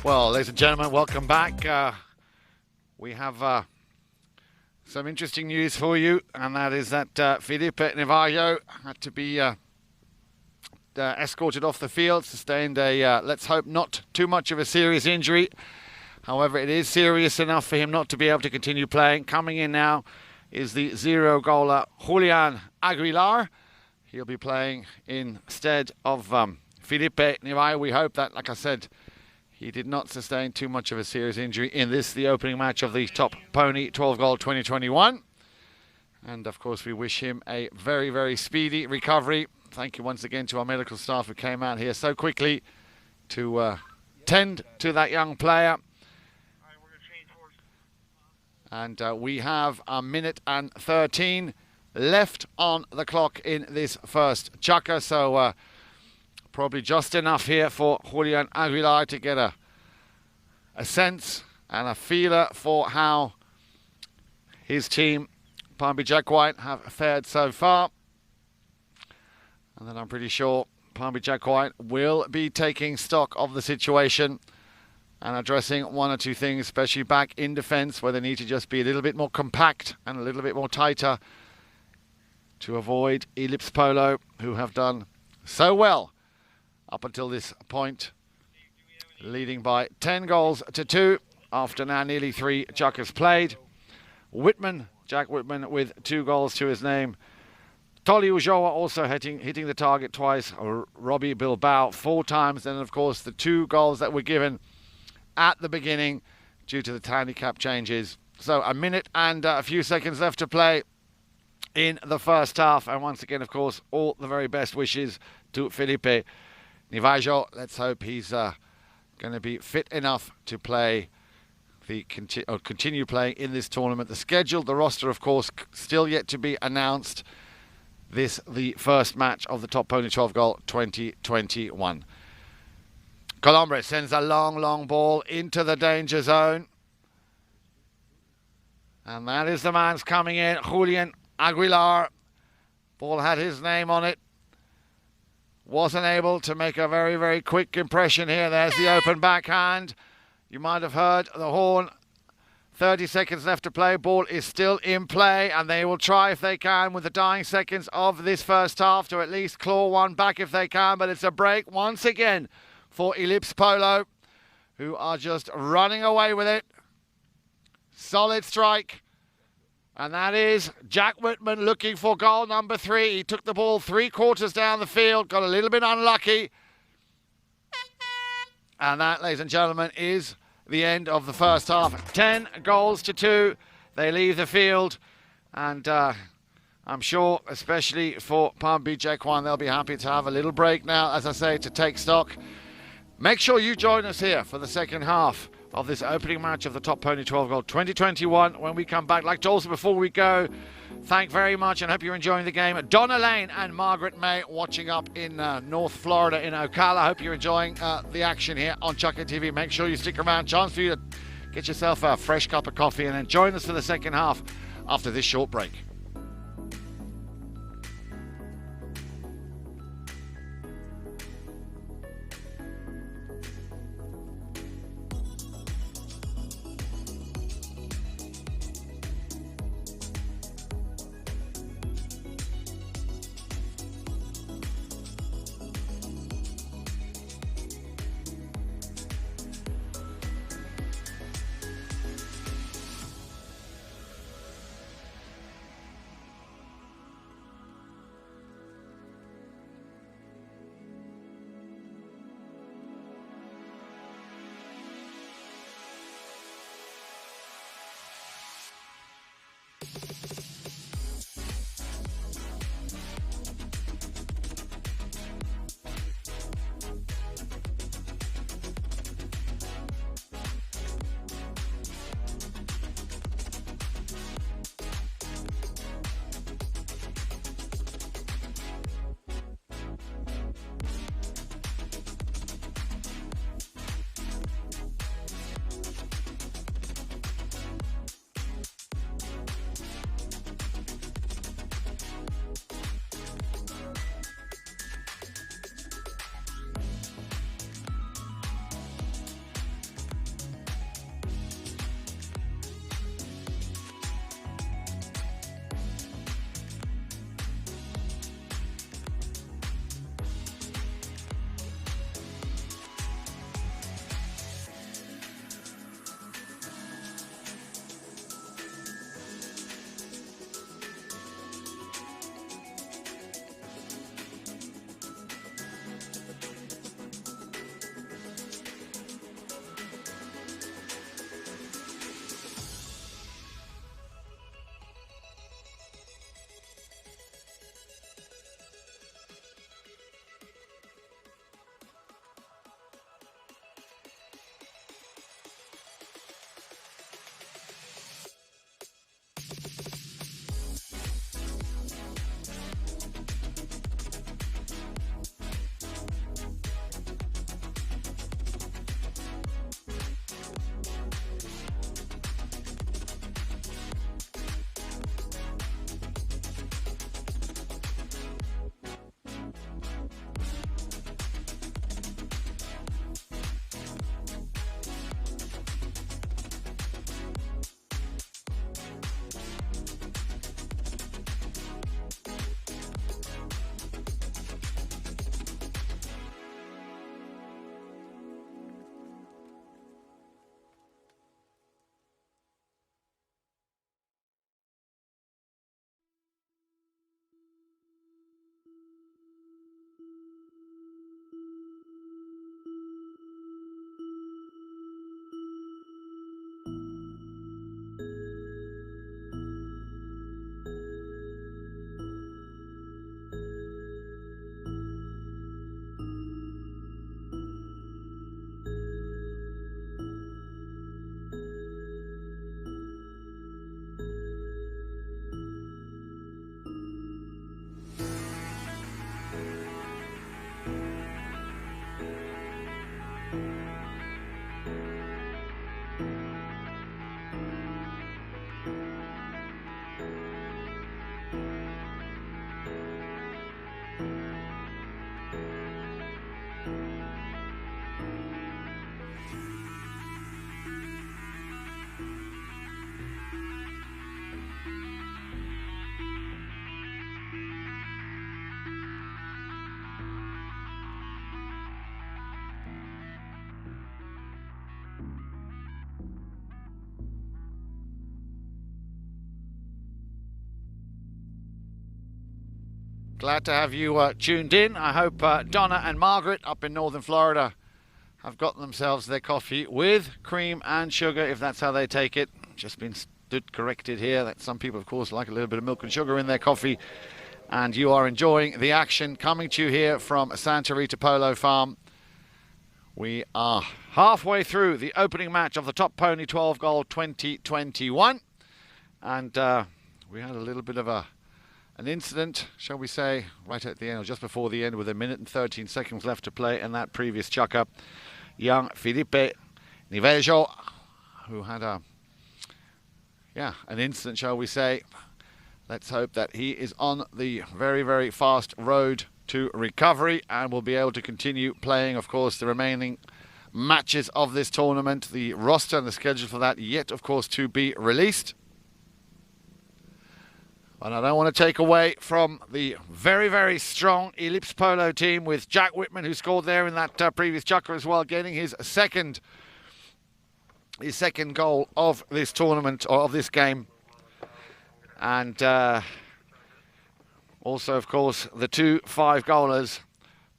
Well, ladies and gentlemen, welcome back. We have some interesting news for you, and that is that Felipe Navarro had to be escorted off the field, sustained a, let's hope, not too much of a serious injury. However, it is serious enough for him not to be able to continue playing. Coming in now is the zero-goaler Julian Aguilar. He'll be playing instead of Felipe Navarro. We hope that, like I said, he did not sustain too much of a serious injury in this, the opening match of the Top Pony 12 Goal 2021. And of course, we wish him a very, very speedy recovery. Thank you once again to our medical staff who came out here so quickly to tend to that young player. And we have a minute and 13 left on the clock in this first chukker. So probably just enough here for Julian Aguilar to get a sense and a feeler for how his team, Palm Beach Equine, have fared so far. And then I'm pretty sure Palm Beach Equine will be taking stock of the situation and addressing one or two things, especially back in defence, where they need to just be a little bit more compact and a little bit more tighter to avoid Ellipse Polo, who have done so well up until this point, leading by 10 goals to 2 after now nearly 3 chukkers played. Whitman, Jack Whitman, with 2 goals to his name. Tolly Ujoa also hitting the target twice. Robbie Bilbao 4 times. And of course the 2 goals that were given at the beginning due to the handicap changes. So a minute and a few seconds left to play in the first half. And once again, of course, all the very best wishes to Felipe Navarro. Let's hope he's going to be fit enough to play continue playing in this tournament. The schedule, the roster, of course, still yet to be announced. This, the first match of the Top Pony 12 Goal 2021. Colombre sends a long ball into the danger zone. And that is the man's coming in, Julian Aguilar. Ball had his name on it. Wasn't able to make a very, very quick impression here. There's the open backhand. You might have heard the horn. 30 seconds left to play. Ball is still in play, and they will try if they can with the dying seconds of this first half to at least claw one back if they can. But it's a break once again for Ellipse Polo, who are just running away with it. Solid strike. And that is Jack Whitman looking for goal number 3. He took the ball 3/4 down the field, got a little bit unlucky. And that, ladies and gentlemen, is the end of the first half. 10 goals to 2. They leave the field. And I'm sure, especially for Palm Beach Equine, they'll be happy to have a little break now, as I say, to take stock. Make sure you join us here for the second half of this opening match of the Top Pony 12 Gold 2021 when we come back. Like Joel said before we go, thank very much and hope you're enjoying the game. Donna Lane and Margaret May watching up in North Florida in Ocala. Hope you're enjoying the action here on Chucking TV. Make sure you stick around. Chance for you to get yourself a fresh cup of coffee and then join us for the second half after this short break. Glad to have you tuned in. I hope Donna and Margaret up in northern Florida have gotten themselves their coffee with cream and sugar, if that's how they take it. Just been stood corrected here that some people, of course, like a little bit of milk and sugar in their coffee. And you are enjoying the action coming to you here from Santa Rita Polo Farm, We are halfway through the opening match of the Top Pony 12 Goal 2021. And we had a little bit of an incident, shall we say, right at the end, or just before the end, with 1 minute and 13 seconds left to play in that previous chuck-up. Young Felipe Niveljo, who had an incident, shall we say. Let's hope that he is on the very, very fast road to recovery and will be able to continue playing, of course, the remaining matches of this tournament. The roster and the schedule for that yet, of course, to be released. But I don't want to take away from the very, very strong Ellipse Polo team with Jack Whitman, who scored there in that previous chucker as well, getting his second goal of this tournament, or of this game. And also, of course, the 2 5-goalers,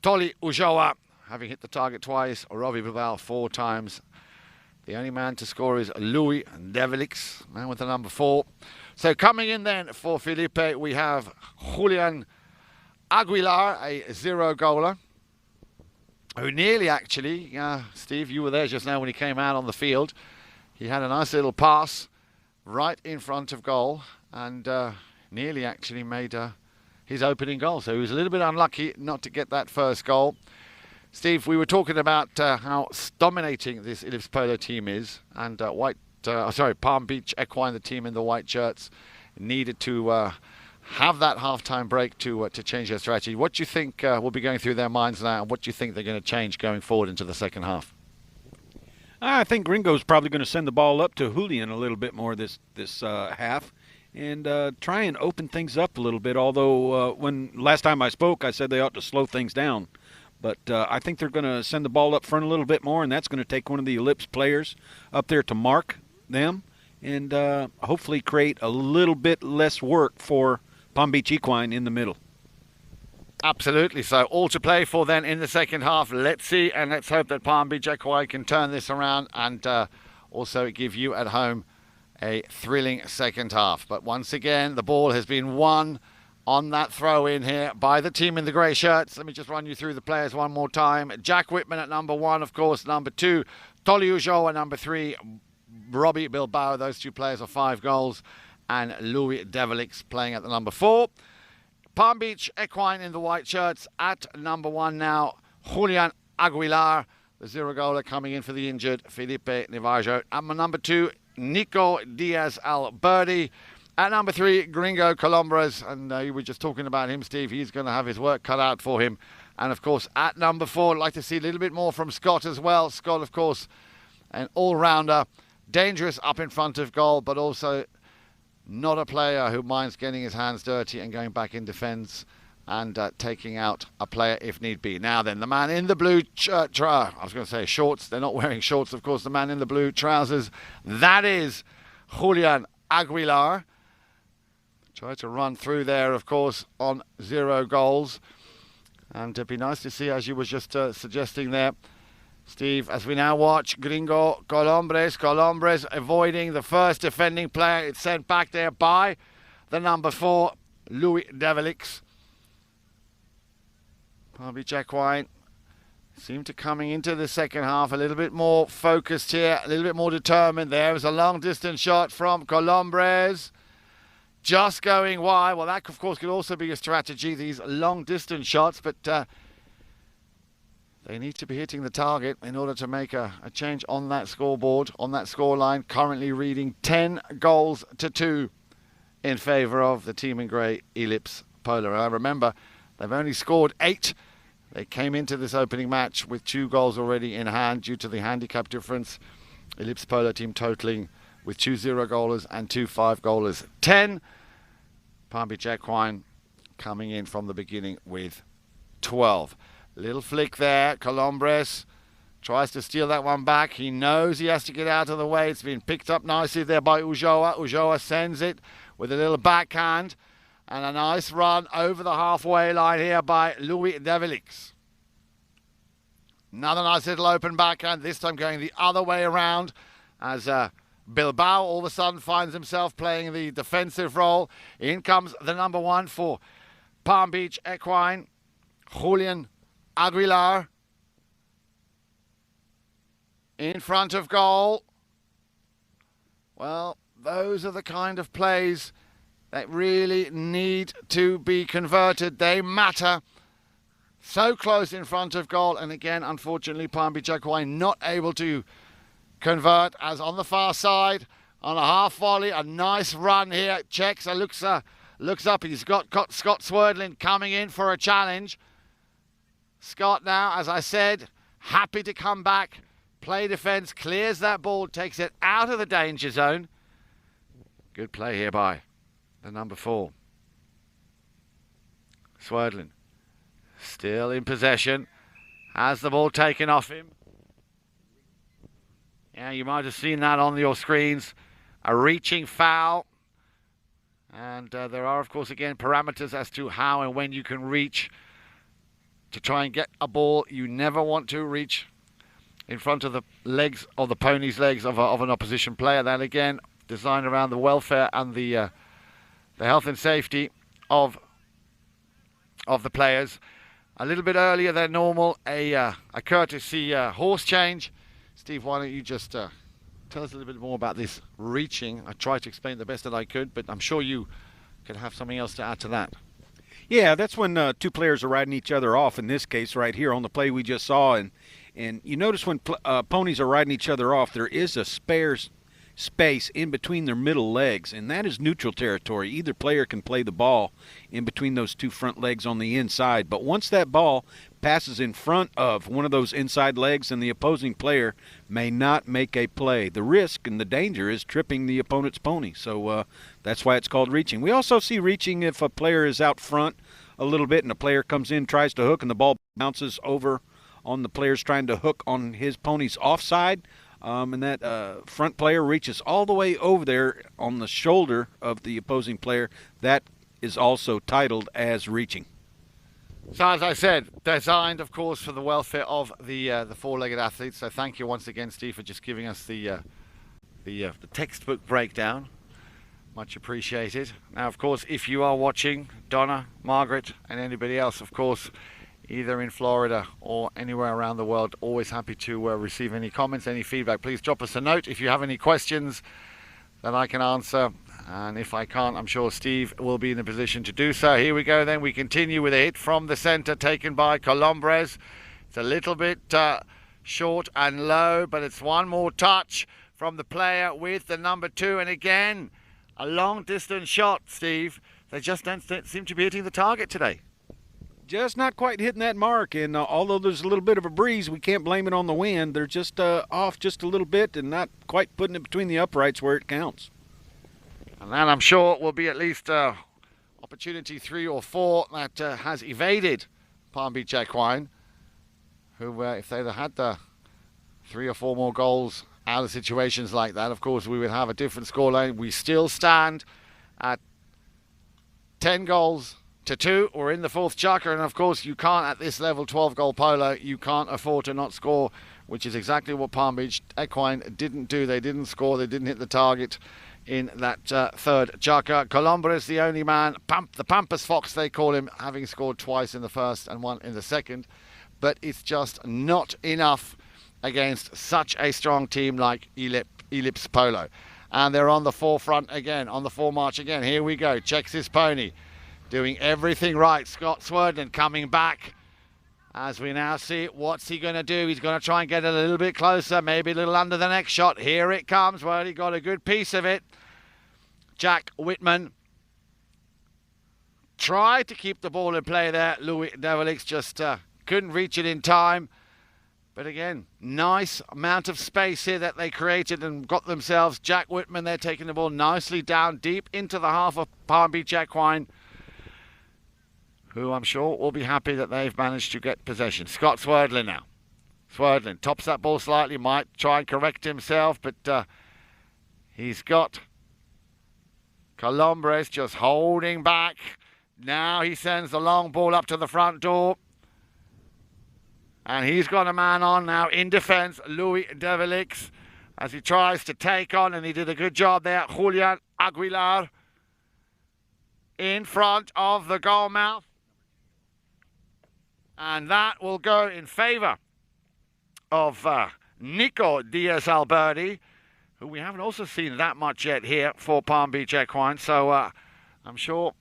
Toli Ujoa, having hit the target twice, Robbie Bilbao 4 times. The only man to score is Louis Develix, man with the number 4. So coming in then for Felipe, we have Julian Aguilar, a 0-goaler, who nearly actually, Steve, you were there just now when he came out on the field. He had a nice little pass right in front of goal and nearly actually made his opening goal. So he was a little bit unlucky not to get that first goal. Steve, we were talking about how dominating this Ellipse Polo team is, and Palm Beach Equine, the team in the white shirts, needed to have that half-time break to change their strategy. What do you think will be going through their minds now, and what do you think they're going to change going forward into the second half? I think Gringo's probably going to send the ball up to Julian a little bit more this half and try and open things up a little bit, although when last time I spoke, I said they ought to slow things down. But I think they're going to send the ball up front a little bit more, and that's going to take one of the Ellipse players up there to mark them and hopefully create a little bit less work for Palm Beach Equine in the middle. Absolutely. So all to play for then in the second half. Let's see, and let's hope that Palm Beach Equine can turn this around and also give you at home a thrilling second half. But once again, the ball has been won on that throw in here by the team in the grey shirts. Let me just run you through the players one more time. Jack Whitman at number 1, of course. Number 2, Toli Ujoa. Number 3, Robbie Bilbao. Those 2 players are 5 goals. And Louis Develix playing at the number 4. Palm Beach Equine in the white shirts at number 1 now. Julian Aguilar, the 0-goaler, coming in for the injured Felipe Niveljo. And number 2, Nico Diaz-Alberti. At number 3, Gringo Colombres, and you were just talking about him, Steve. He's going to have his work cut out for him. And, of course, at number 4, I'd like to see a little bit more from Scott as well. Scott, of course, an all-rounder, dangerous up in front of goal, but also not a player who minds getting his hands dirty and going back in defence and taking out a player if need be. Now then, the man in the blue shorts. They're not wearing shorts, of course. The man in the blue trousers, that is Julian Aguilar. Try to run through there, of course, on 0 goals. And it'd be nice to see, as you were just suggesting there, Steve, as we now watch Gringo Colombres avoiding the first defending player. It's sent back there by the number 4, Louis Develix. Palm Beach Equine seem to coming into the second half a little bit more focused here, a little bit more determined. There was a long distance shot from Colombres. Just going wide. Well, that, of course, could also be a strategy, these long distance shots, but they need to be hitting the target in order to make a change on that scoreboard, on that scoreline, currently reading 10 goals to 2 in favour of the team in grey, Ellipse Polo. I remember they've only scored 8. They came into this opening match with 2 goals already in hand due to the handicap difference. Ellipse Polo team totalling with 2 0-goalers and 2 5-goalers. 10. Palm Beach Equine coming in from the beginning with 12. Little flick there. Colombres tries to steal that one back. He knows he has to get out of the way. It's been picked up nicely there by Ujoa. Ujoa sends it with a little backhand. And a nice run over the halfway line here by Louis Develix. Another nice little open backhand, this time going the other way around as Bilbao all of a sudden finds himself playing the defensive role. In comes the number 1 for Palm Beach Equine, Julian Aguilar. Tries to steal that one back. He knows he has to get out of the way. It's been picked up nicely there by Louis Develix. Another nice little open backhand, this time going the other way around as Bilbao all of a sudden finds himself playing the defensive role. In comes the number 1 for Palm Beach Equine, Julian Aguilar. front of goal. Well, those are the kind of plays that really need to be converted. They matter. So close in front of goal. And again, unfortunately, Palm Beach Equine not able to convert, as on the far side, on a half volley. A nice run here. Checks, looks up. He's got Scott Swerdlin coming in for a challenge. Scott now, as I said, happy to come back, play defence, clears that ball, takes it out of the danger zone. Good play here by the number 4. Swerdlin still in possession, has the ball taken off him. Yeah, you might have seen that on your screens. A reaching foul. And there are, of course, again, parameters as to how and when you can reach to try and get a ball. You never want to reach in front of the legs or the pony's legs of an opposition player. That, again, designed around the welfare and the health and safety of the players. A little bit earlier than normal, a courtesy horse change. Steve, why don't you just tell us a little bit more about this reaching? I tried to explain the best that I could, but I'm sure you could have something else to add to that. Yeah, that's when two players are riding each other off, in this case right here on the play we just saw. And you notice when ponies are riding each other off, there is a spare space in between their middle legs, and that is neutral territory. Either player can play the ball in between those two front legs on the inside. But once that ball passes in front of one of those inside legs, and the opposing player may not make a play. The risk and the danger is tripping the opponent's pony. So that's why it's called reaching. We also see reaching if a player is out front a little bit and a player comes in, tries to hook, and the ball bounces over on the player's trying to hook on his pony's offside. And that front player reaches all the way over there on the shoulder of the opposing player. That is also titled as reaching. So, as I said, designed, of course, for the welfare of the four-legged athletes. So thank you once again, Steve, for just giving us the textbook breakdown. Much appreciated. Now, of course, if you are watching, Donna, Margaret, and anybody else, of course, either in Florida or anywhere around the world, always happy to receive any comments, any feedback. Please drop us a note if you have any questions that I can answer. And if I can't, I'm sure Steve will be in a position to do so. Here we go then. We continue with a hit from the centre taken by Colombres. It's a little bit short and low, but it's one more touch from the player with the number 2. And again, a long distance shot, Steve. They just don't seem to be hitting the target today. Just not quite hitting that mark, and although there's a little bit of a breeze, we can't blame it on the wind. They're just off just a little bit and not quite putting it between the uprights where it counts. And that, I'm sure, will be at least opportunity 3 or 4 that has evaded Palm Beach Equine, who, if they'd had 3 or 4 more goals out of situations like that, of course, we would have a different scoreline. We still stand at 10 goals to 2. We're in the 4th chukker, and of course you can't, at this level, 12-goal polo, you can't afford to not score, which is exactly what Palm Beach Equine didn't do. They didn't score, they didn't hit the target in that 3rd chukker. Colombres, the only man, the Pampas Fox they call him, having scored twice in the 1st and 1 in the 2nd, but it's just not enough against such a strong team like Ellipse Polo. And they're on the forefront again, on the foremarch again. Here we go, checks his pony, doing everything right. Scott Swerdlin coming back as we now see what's he going to do. He's going to try and get it a little bit closer, maybe a little under the next shot. Here it comes. Well, he got a good piece of it. Jack Whitman tried to keep the ball in play there. Louis Develix just couldn't reach it in time. But again, nice amount of space here that they created and got themselves. Jack Whitman, they're taking the ball nicely down deep into the half of Palm Beach Equine, who I'm sure will be happy that they've managed to get possession. Scott Swerdlin now. Swerdlin tops that ball slightly, might try and correct himself, but he's got Colombres just holding back. Now he sends the long ball up to the front door. And he's got a man on now in defence, Louis Develix, as he tries to take on, and he did a good job there, Julian Aguilar in front of the goal mouth. And that will go in favour of Nico Diaz-Alberti, who we haven't also seen that much yet here for Palm Beach Equine. So I'm sure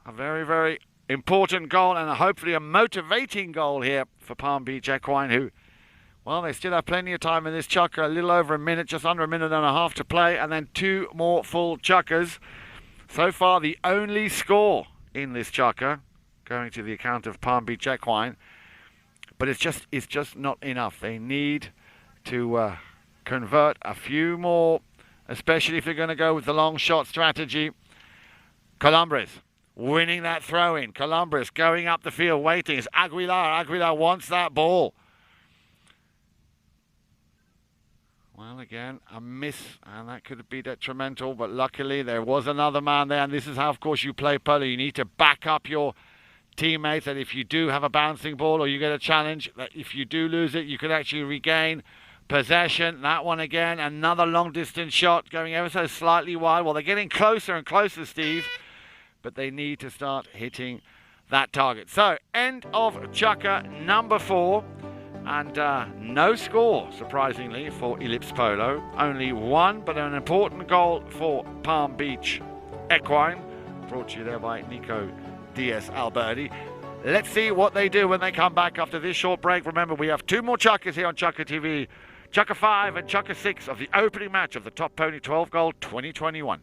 a very, very important goal and hopefully a motivating goal here for Palm Beach Equine, who, well, they still have plenty of time in this chukker, a little over a minute, just under a minute and a half to play, and then 2 more full chukkers. So far, the only score in this chukker, going to the account of Palm Beach Equine, but it's just not enough. They need to convert a few more, especially if they're going to go with the long shot strategy. Columbres winning that throw-in. Columbres going up the field, waiting. It's Aguilar. Aguilar wants that ball. Well, again, a miss, and that could be detrimental, but luckily there was another man there, and this is how, of course, you play polo. You need to back up your teammates, and if you do have a bouncing ball or you get a challenge, that if you do lose it, you can actually regain possession. That one again, another long-distance shot going ever so slightly wide. Well, they're getting closer and closer, Steve, but they need to start hitting that target. So, end of chukker number 4. And no score, surprisingly, for Ellipse Polo. Only one, but an important goal for Palm Beach Equine. Brought to you there by Nico Diaz-Alberti. Let's see what they do when they come back after this short break. Remember, we have 2 more chukkers here on Chukker TV. Chukker 5 and Chukker 6 of the opening match of the Top Pony 12 Gold 2021.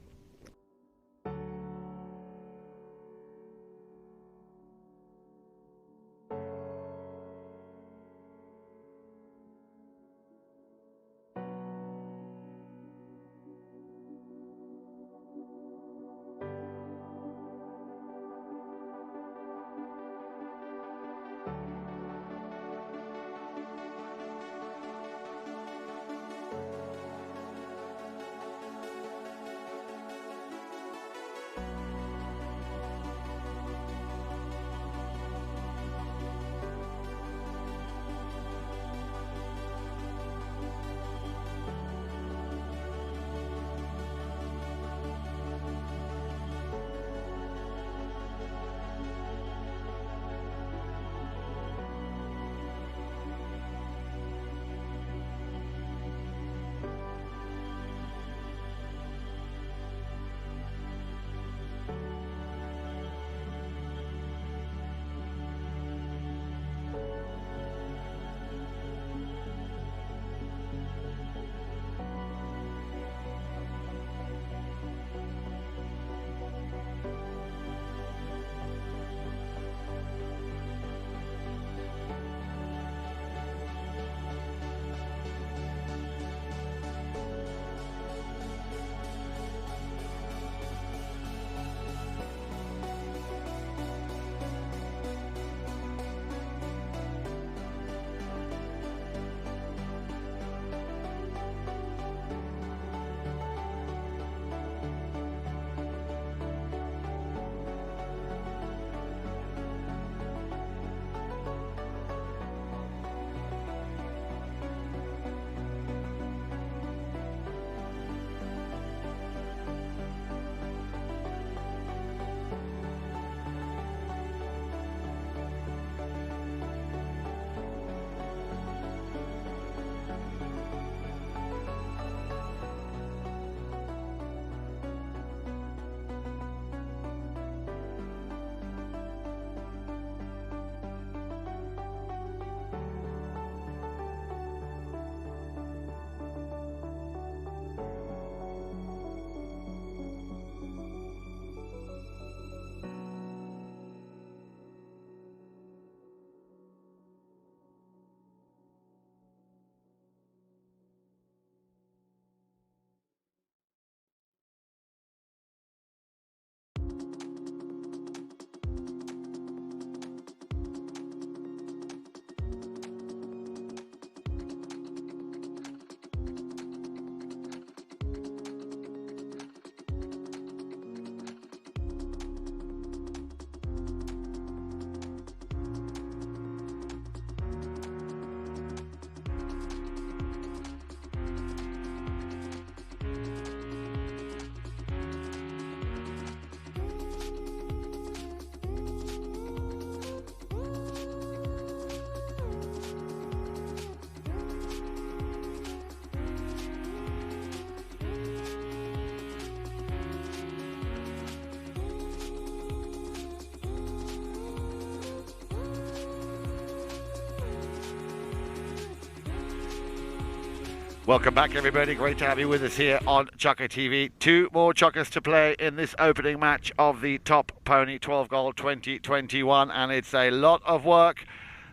Welcome back, everybody. Great to have you with us here on Chucker TV. 2 more Chuckers to play in this opening match of the Top Pony 12 Gold 2021, and it's a lot of work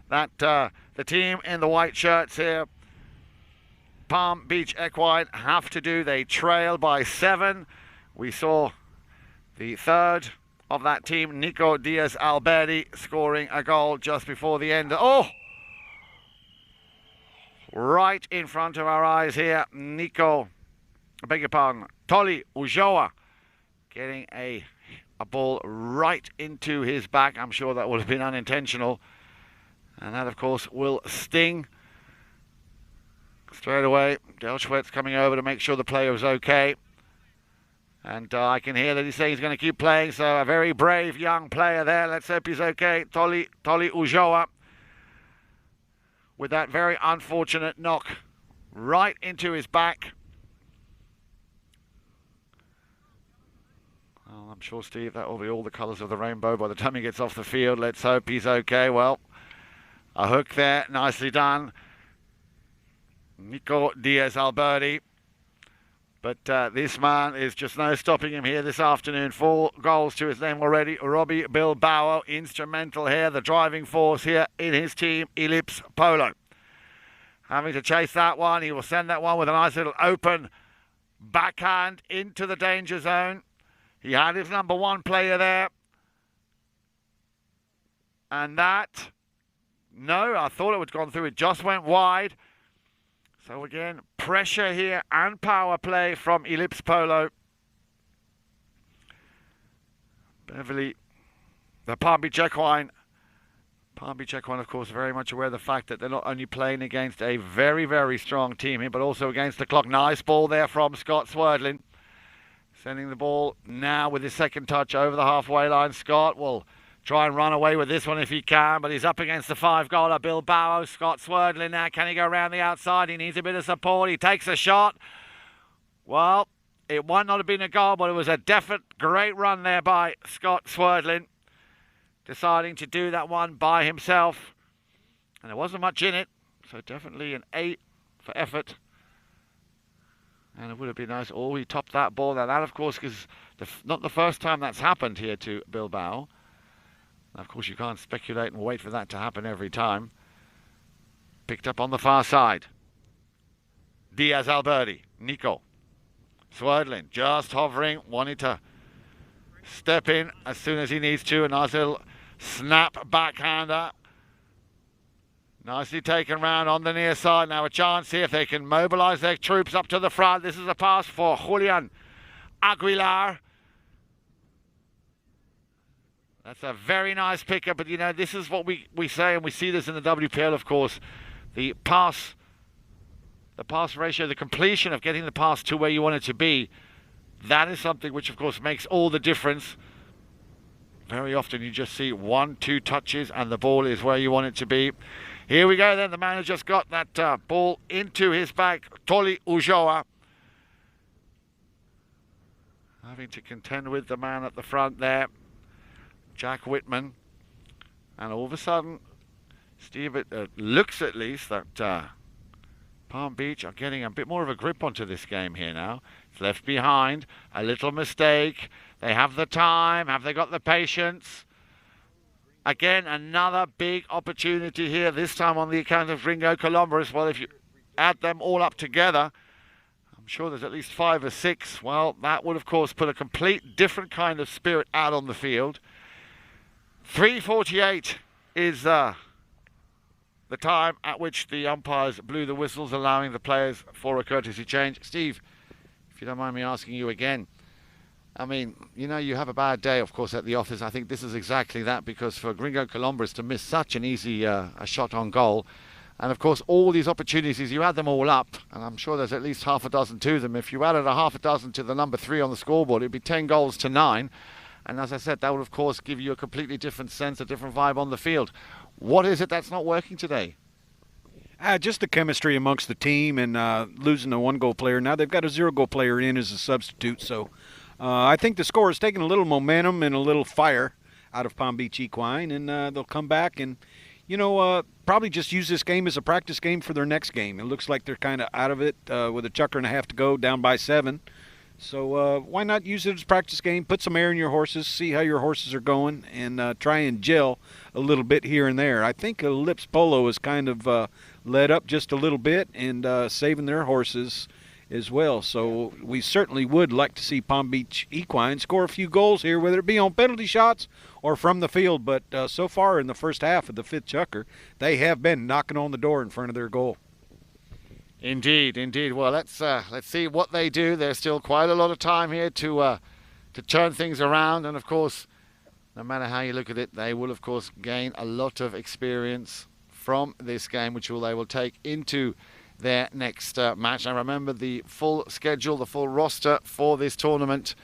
that the team in the white shirts here, Palm Beach Equine, have to do. They trail by 7. We saw the third of that team, Nico Diaz-Alberti, scoring a goal just before the end. Oh! Right in front of our eyes here, Nico, I beg your pardon, Toli Ujoa, getting a ball right into his back. I'm sure that would have been unintentional. And that, of course, will sting. Straight away, Delschwitz coming over to make sure the player was okay. And I can hear that he's saying he's going to keep playing, so a very brave young player there. Let's hope he's okay. Toli Ujoa, with that very unfortunate knock right into his back. Well, I'm sure, Steve, that will be all the colours of the rainbow by the time he gets off the field. Let's hope he's okay. Well, a hook there, nicely done. Nico Diaz-Alberti. But this man is just no stopping him here this afternoon. 4 goals to his name already. Robbie Bilbao, instrumental here, the driving force here in his team, Ellipse Polo. Having to chase that one. He will send that one with a nice little open backhand into the danger zone. He had his number 1 player there. And that, no, I thought it would have gone through. It just went wide. So again, pressure here and power play from Ellipse Polo. Beverly, the Palm Beach Equine. Palm Beach Equine, of course, very much aware of the fact that they're not only playing against a very, very strong team here, but also against the clock. Nice ball there from Scott Swerdlin. Sending the ball now with his second touch over the halfway line. Scott will try and run away with this one if he can, but he's up against the 5-goaler, Bilbao. Scott Swerdlin now. Can he go around the outside? He needs a bit of support. He takes a shot. Well, it might not have been a goal, but it was a definite great run there by Scott Swerdlin, deciding to do that one by himself. And there wasn't much in it, so definitely an 8 for effort. And it would have been nice. Oh, he topped that ball. Now that, of course, is not the first time that's happened here to Bilbao. Of course, you can't speculate and wait for that to happen every time. Picked up on the far side. Diaz-Alberti, Nico. Swerdlin just hovering, wanting to step in as soon as he needs to. A nice little snap backhander. Nicely taken round on the near side. Now a chance here if they can mobilise their troops up to the front. This is a pass for Julian Aguilar. That's a very nice pickup, but you know, this is what we say, and we see this in the WPL, of course. The pass ratio, the completion of getting the pass to where you want it to be, that is something which, of course, makes all the difference. Very often you just see 1-2 touches and the ball is where you want it to be. Here we go then. The man who just got that ball into his back, Toli Ujoa, having to contend with the man at the front there, Jack Whitman. And all of a sudden, Steve, it looks at least that Palm Beach are getting a bit more of a grip onto this game here now. It's left behind, a little mistake. They have the time, have they got the patience? Again, another big opportunity here, this time on the account of Ringo Columbus. Well, if you add them all up together, I'm sure there's at least 5 or 6. Well, that would, of course, put a complete different kind of spirit out on the field. 3:48 is the time at which the umpires blew the whistles, allowing the players for a courtesy change. Steve, if you don't mind me asking you again, I mean, you know, you have a bad day, of course, at the office. I think this is exactly that, because for Gringo Columbus to miss such an easy a shot on goal, and of course all these opportunities, you add them all up, and I'm sure there's at least half a dozen to them. If you added a half a dozen to the number 3 on the scoreboard, it'd be 10 goals to 9. And as I said, that would, of course, give you a completely different sense, a different vibe on the field. What is it that's not working today? Just the chemistry amongst the team, and losing a 1-goal player. Now they've got a 0-goal player in as a substitute. So I think the score has taken a little momentum and a little fire out of Palm Beach Equine, and they'll come back and, Probably just use this game as a practice game for their next game. It looks like they're kind of out of it with a chukker and a half to go, down by 7. So why not use it as a practice game? Put some air in your horses, see how your horses are going, and try and gel a little bit here and there. I think Ellipse Polo is kind of led up just a little bit and saving their horses as well. So we certainly would like to see Palm Beach Equine score a few goals here, whether it be on penalty shots or from the field. But so far in the first half of the 5th chukker, they have been knocking on the door in front of their goal. Indeed. Well, let's see what they do. There's still quite a lot of time here to turn things around, and of course, no matter how you look at it, they will of course gain a lot of experience from this game, which they will take into their next match. Now remember, the full schedule, the full roster for this tournament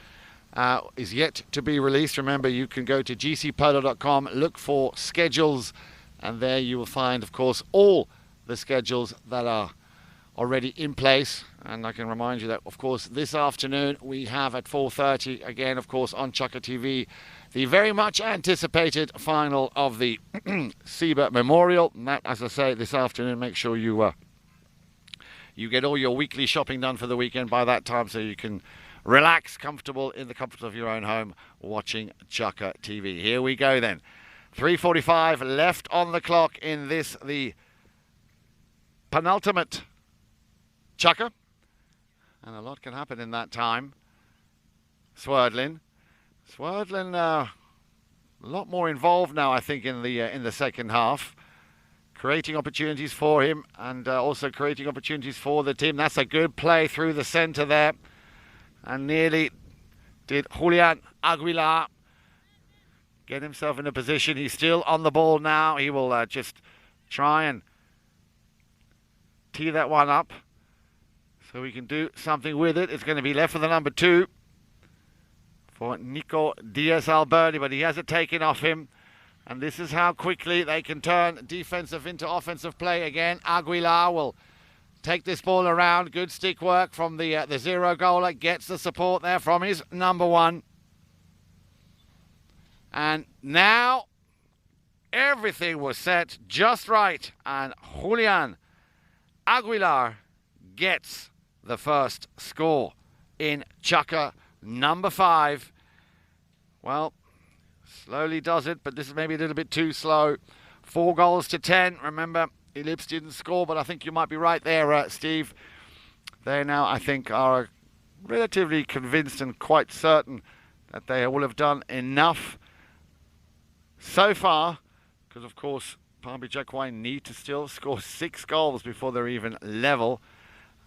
is yet to be released. Remember, you can go to gcpolo.com, look for schedules, and there you will find, of course, all the schedules that are already in place. And I can remind you that, of course, this afternoon we have at 4:30, again, of course, on Chukker TV, the very much anticipated final of the SEBA Memorial. And that, as I say, this afternoon, make sure you get all your weekly shopping done for the weekend by that time, so you can relax, comfortable in the comfort of your own home, watching Chukker TV. Here we go then. 3:45 left on the clock in this, the penultimate Chukker, and a lot can happen in that time. Swerdlin, a lot more involved now, I think, in the second half, creating opportunities for him and also creating opportunities for the team. That's a good play through the centre there, and nearly did Julian Aguilar get himself in a position. He's still on the ball now. He will just try and tee that one up so we can do something with it. It's going to be left for the number 2 for Nico Diaz-Alberti, but he has it taken off him. And this is how quickly they can turn defensive into offensive play again. Aguilar will take this ball around. Good stick work from the zero goaler. Gets the support there from his number 1. And now everything was set just right. And Julian Aguilar gets the first score in Chukker number 5. Well, slowly does it, but this is maybe a little bit too slow. 4 goals to 10. Remember, Ellipse didn't score, but I think you might be right there, Steve. They now, I think, are relatively convinced and quite certain that they will have done enough so far, because, of course, Palm Beach Equine need to still score 6 goals before they're even level.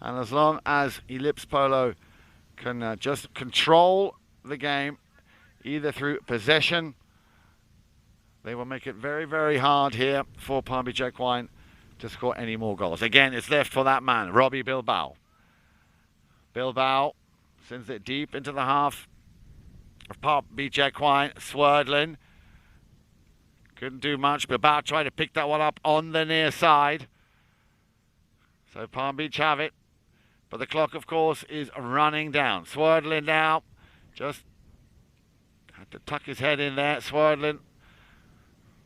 And as long as Ellipse Polo can just control the game, either through possession, they will make it very, very hard here for Palm Beach Equine to score any more goals. Again, it's left for that man, Robbie Bilbao. Bilbao sends it deep into the half of Palm Beach Equine. Swerdlin couldn't do much. Bilbao tried to pick that one up on the near side. So Palm Beach have it. But the clock, of course, is running down. Swerdlin now just had to tuck his head in there. Swerdlin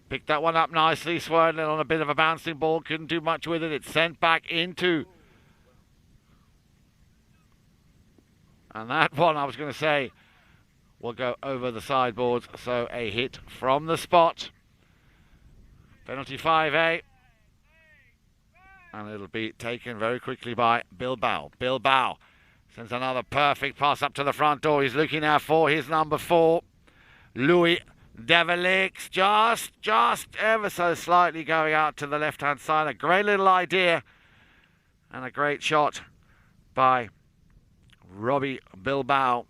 picked that one up nicely. Swerdlin on a bit of a bouncing ball. Couldn't do much with it. It's sent back into. And that one, I was going to say, will go over the sideboards. So a hit from the spot. Penalty 5A. And it'll be taken very quickly by Bilbao. Bilbao sends another perfect pass up to the front door. He's looking now for his number 4. Louis Develix, just ever so slightly going out to the left-hand side. A great little idea and a great shot by Robbie Bilbao.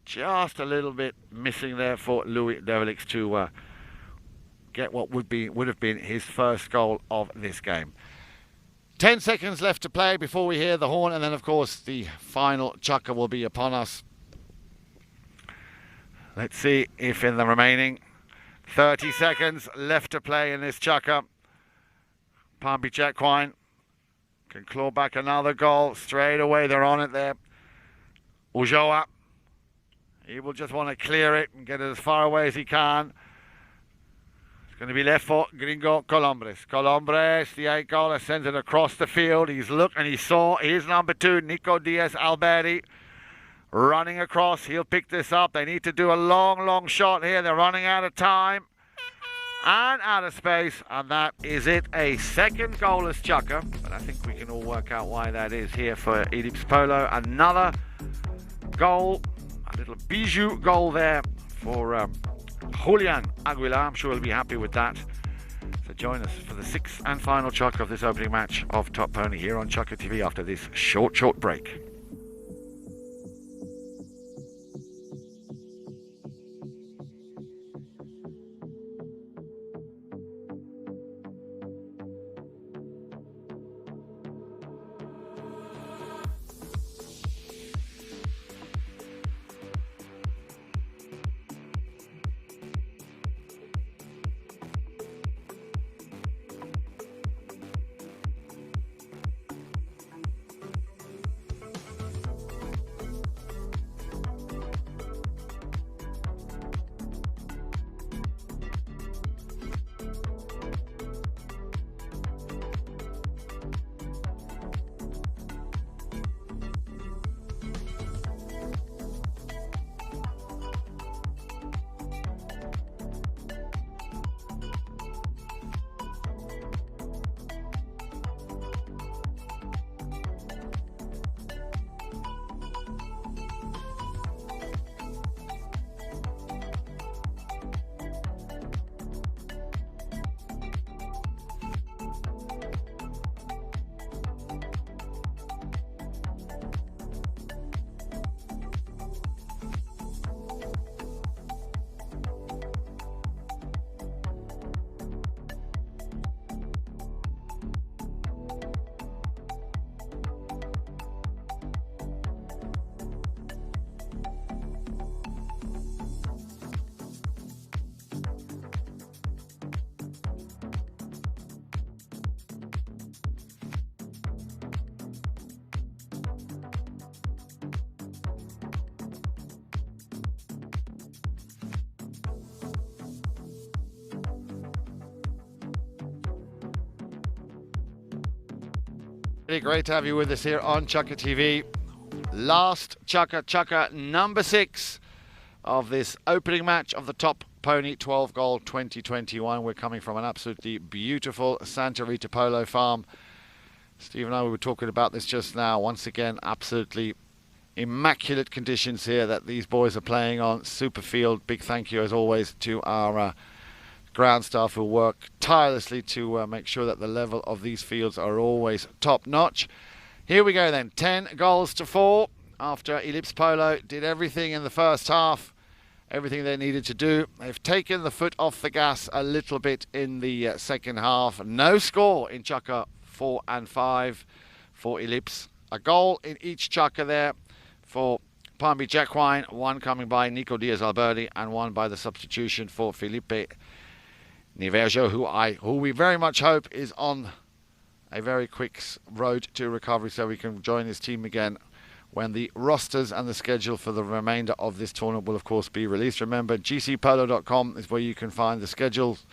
Just a little bit missing there for Louis Develix to get what would have been his first goal of this game. 10 seconds left to play before we hear the horn, and then, of course, the final chukker will be upon us. Let's see if in the remaining 30 seconds left to play in this chukker, Palm Beach Equine can claw back another goal straight away. They're on it there. Ulloa, he will just want to clear it and get it as far away as he can. It's going to be left for Gringo Colombres. Colombres, the 8-goaler, sends it across the field. He's looked and he saw his number 2, Nico Diaz-Alberti, running across. He'll pick this up. They need to do a long shot here. They're running out of time and out of space, and that is it. A second goalless chukker, but I think we can all work out why that is here for Ellipse Polo. Another goal, a little bijou goal there for Julian Aguilar. I'm sure he'll be happy with that. So join us for the 6th and final chukker of this opening match of Top Pony here on Chukker TV after this short break. Great to have you with us here on Chukker TV. Last chukker number 6 of this opening match of the Top Pony 12 Goal 2021. We're coming from an absolutely beautiful Santa Rita Polo farm. Steve and I were talking about this just now. Once again, absolutely immaculate conditions here that these boys are playing on. Super field. Big thank you as always to our ground staff who work tirelessly to make sure that the level of these fields are always top notch. Here we go then, 10 goals to 4 after Ellipse Polo did everything in the first half, everything they needed to do. They've taken the foot off the gas a little bit in the second half. No score in chukker 4 and 5 for Ellipse. A goal in each chukker there for Palm Beach Equine, one coming by Nico Diaz-Alberti and one by the substitution for Felipe Niverjo, who we very much hope is on a very quick road to recovery so we can join his team again when the rosters and the schedule for the remainder of this tournament will of course be released. Remember, gcpolo.com is where you can find the schedules.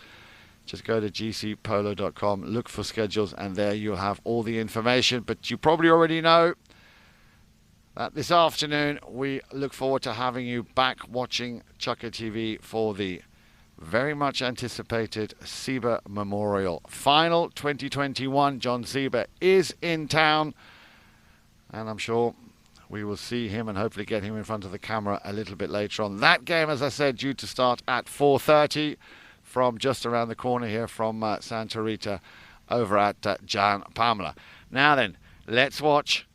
Just go to gcpolo.com, look for schedules, and there you'll have all the information. But you probably already know that this afternoon we look forward to having you back watching Chukker TV for the very much anticipated Sieber Memorial Final 2021. John Sieber is in town, and I'm sure we will see him and hopefully get him in front of the camera a little bit later on. That game, as I said, due to start at 4:30 from just around the corner here from Santa Rita over at Jan Pamela. Now then, let's watch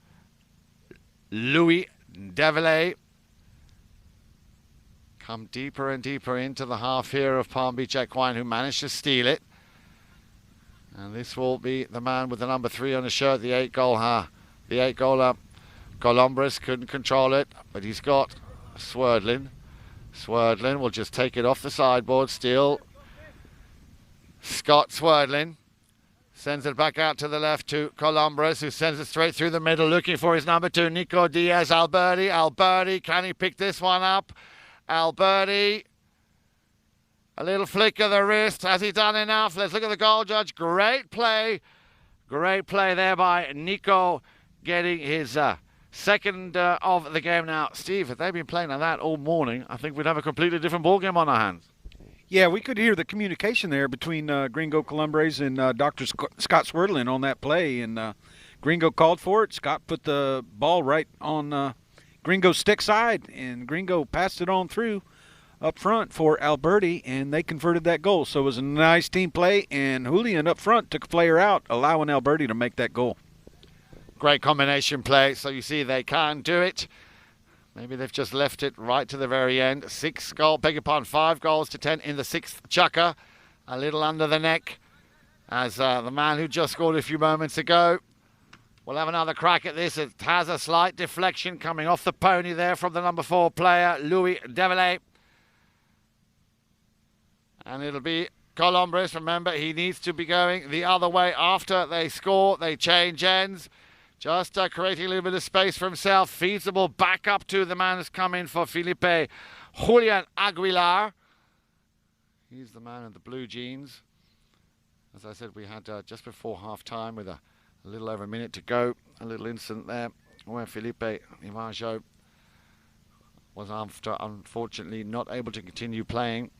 Louis Devillet come deeper and deeper into the half here of Palm Beach Equine, who managed to steal it. And this will be the man with the number 3 on his shirt, the 8-goaler. Colombres couldn't control it, but he's got Swerdlin. Swerdlin will just take it off the sideboard. Still Scott Swerdlin sends it back out to the left to Colombres, who sends it straight through the middle, looking for his number 2, Nico Diaz-Alberti. Alberti, can he pick this one up? Alberti A little flick of the wrist. Has he done enough? Let's look at the goal judge. Great play. Great play there by Nico, getting his second of the game. Now, Steve, if they've been playing like that all morning, I think we'd have a completely different ballgame on our hands. Yeah, we could hear the communication there between Gringo Columbres and Dr. Scott Swerdlin on that play. And Gringo called for it. Scott put the ball right on Gringo's stick side, and Gringo passed it on through up front for Alberti, and they converted that goal. So it was a nice team play, and Julian up front took a player out, allowing Alberti to make that goal. Great combination play. So you see they can do it. Maybe they've just left it right to the very end. 5 goals to 10 in the 6th chukker. A little under the neck as the man who just scored a few moments ago will have another crack at this. It has a slight deflection coming off the pony there from the number 4 player, Louis Develay. And it'll be Colombres. Remember, he needs to be going the other way after they score. They change ends. Just creating a little bit of space for himself. Feeds the ball back up to the man who's come in for Felipe, Julian Aguilar. He's the man in the blue jeans. As I said, we had just before half-time with a little over a minute to go. A little incident there where Felipe Imajo was unfortunately not able to continue playing.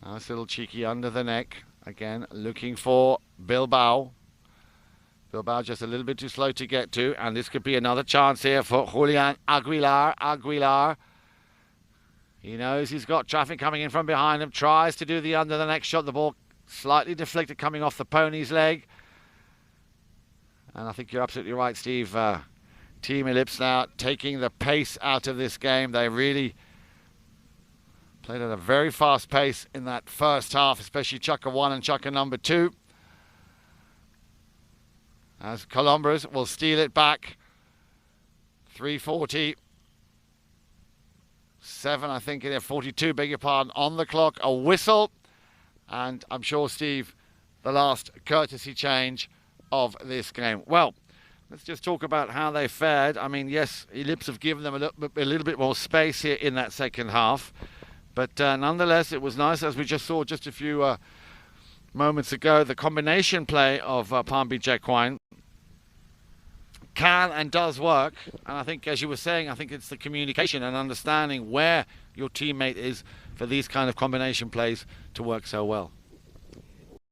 Nice little cheeky under the neck. Again, looking for Bilbao. Bilbao just a little bit too slow to get to, and this could be another chance here for Julian Aguilar. Aguilar, he knows he's got traffic coming in from behind him, tries to do the under the neck shot. The ball slightly deflected coming off the pony's leg. And I think you're absolutely right, Steve. Team Ellipse now taking the pace out of this game. They really played at a very fast pace in that first half, especially chukker 1 and chukker number 2. As Colombres will steal it back. 3:47, I think, in there, 42, beg your pardon, on the clock. A whistle. And I'm sure, Steve, the last courtesy change of this game. Well, let's just talk about how they fared. I mean, yes, Ellipse have given them a little bit more space here in that second half. But nonetheless, it was nice, as we just saw just a few moments ago, the combination play of Palm Beach Equine can and does work. And I think, as you were saying, I think it's the communication and understanding where your teammate is for these kind of combination plays to work so well.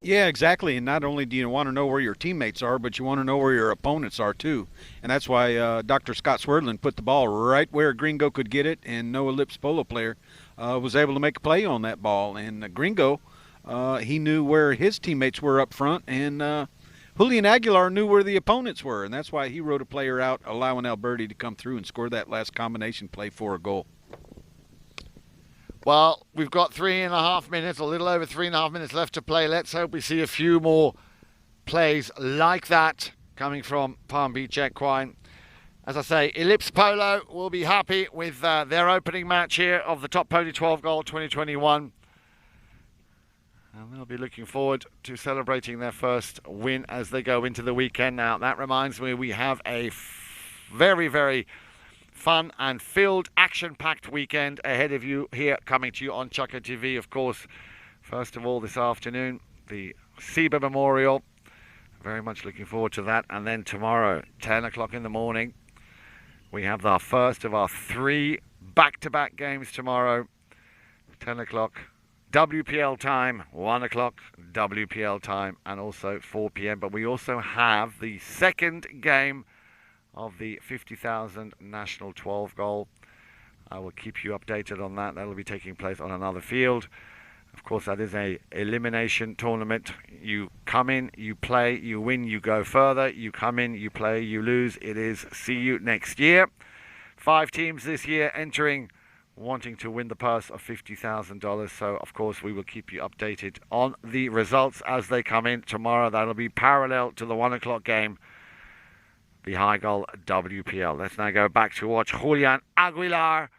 Yeah, exactly. And not only do you want to know where your teammates are, but you want to know where your opponents are too. And that's why Dr. Scott Swerdlin put the ball right where Gringo could get it, and no Ellipse polo player was able to make a play on that ball. And Gringo, he knew where his teammates were up front, and Julian Aguilar knew where the opponents were, and that's why he wrote a player out, allowing Alberti to come through and score that last combination play for a goal. Well, we've got 3.5 minutes, a little over 3.5 minutes left to play. Let's hope we see a few more plays like that coming from Palm Beach Equine. As I say, Ellipse Polo will be happy with their opening match here of the Top Pony 12 Gold 2021. And they'll be looking forward to celebrating their first win as they go into the weekend. Now, that reminds me, we have a very, very fun and filled, action-packed weekend ahead of you here, coming to you on Chukker TV. Of course, first of all, this afternoon, the SEBA Memorial. Very much looking forward to that. And then tomorrow, 10 o'clock in the morning, we have our first of our 3 back-to-back games tomorrow. 10 o'clock. WPL time, 1 o'clock WPL time, and also 4 p.m. But we also have the second game of the 50,000 National 12 Goal. I will keep you updated on that. That will be taking place on another field. Of course, that is a elimination tournament. You come in, you play, you win, you go further. You come in, you play, you lose. It is see you next year. 5 teams this year entering, wanting to win the purse of $50,000. So, of course, we will keep you updated on the results as they come in tomorrow. That'll be parallel to the 1 o'clock game, the High Goal WPL. Let's now go back to watch Julian Aguilar.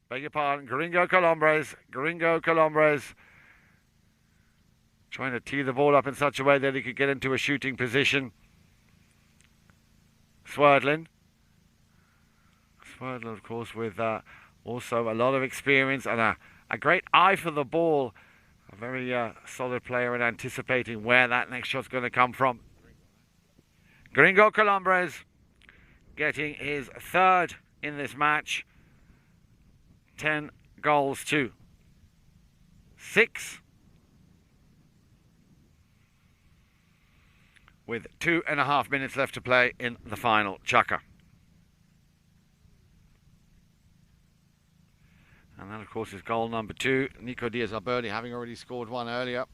Beg your pardon, Gringo Colombres. Trying to tee the ball up in such a way that he could get into a shooting position. Swerdlin, of course, with also a lot of experience and a great eye for the ball. A very solid player in anticipating where that next shot's going to come from. Gringo Colombres getting his third in this match. 10 goals to 6. With 2.5 minutes left to play in the final chukker. And that, of course, is goal number 2. Nico Diaz-Alberdi having already scored one earlier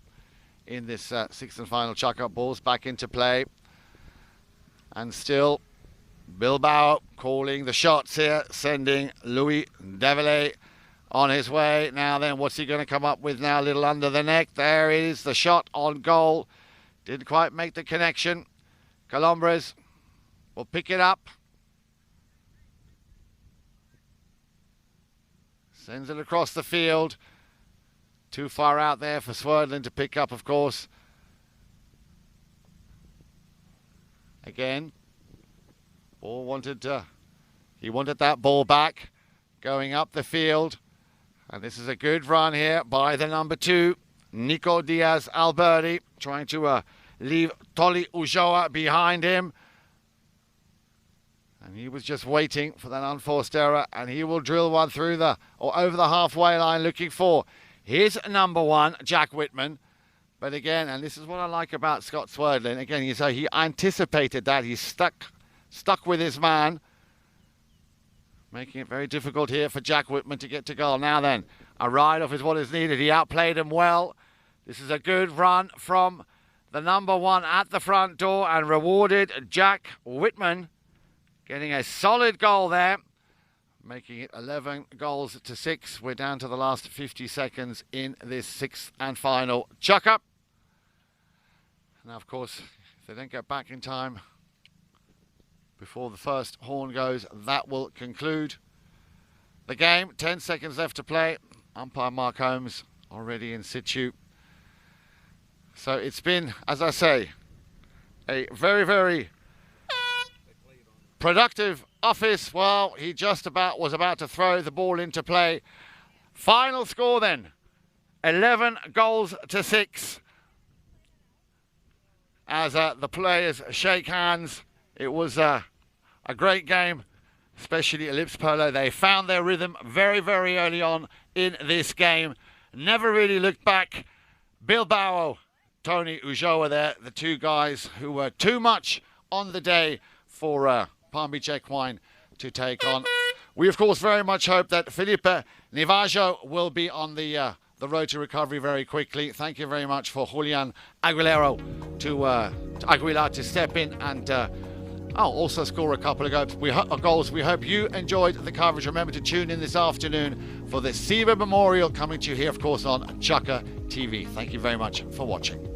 in this sixth and final chukker. Ball's back into play. And still, Bilbao calling the shots here, sending Louis Develay on his way. Now then, what's he going to come up with now? A little under the neck. There is the shot on goal. Didn't quite make the connection. Colombres will pick it up. Sends it across the field. Too far out there for Swerdlin to pick up, of course. Again, ball wanted he wanted that ball back, going up the field. And this is a good run here by the number 2, Nico Diaz-Alberdi, trying to leave Toli Ulloa behind him. And he was just waiting for that unforced error, and he will drill one through or over the halfway line, looking for his number 1, Jack Whitman. But again, and this is what I like about Scott Swerdlin, again, he anticipated that. He's stuck with his man, making it very difficult here for Jack Whitman to get to goal. Now then, a ride-off is what is needed. He outplayed him well. This is a good run from the number 1 at the front door, and rewarded Jack Whitman getting a solid goal there, making it 11 goals to 6. We're down to the last 50 seconds in this sixth and final chukker. Now, of course, if they don't get back in time before the first horn goes, that will conclude the game. 10 seconds left to play. Umpire Mark Holmes already in situ. So it's been, as I say, a very, very productive office. Well, he was about to throw the ball into play. Final score then, 11 goals to 6. As the players shake hands, it was a great game, especially Ellipse Polo. They found their rhythm very, very early on in this game. Never really looked back. Bilbao, Tony Ulloa there, the 2 guys who were too much on the day for Palm Beach Equine to take on. We, of course, very much hope that Felipe Nivajo will be on the road to recovery very quickly. Thank you very much for Julian Aguilera to step in and also score a couple of goals. We hope you enjoyed the coverage. Remember to tune in this afternoon for the SIBA Memorial, coming to you here, of course, on Chukker TV. Thank you very much for watching.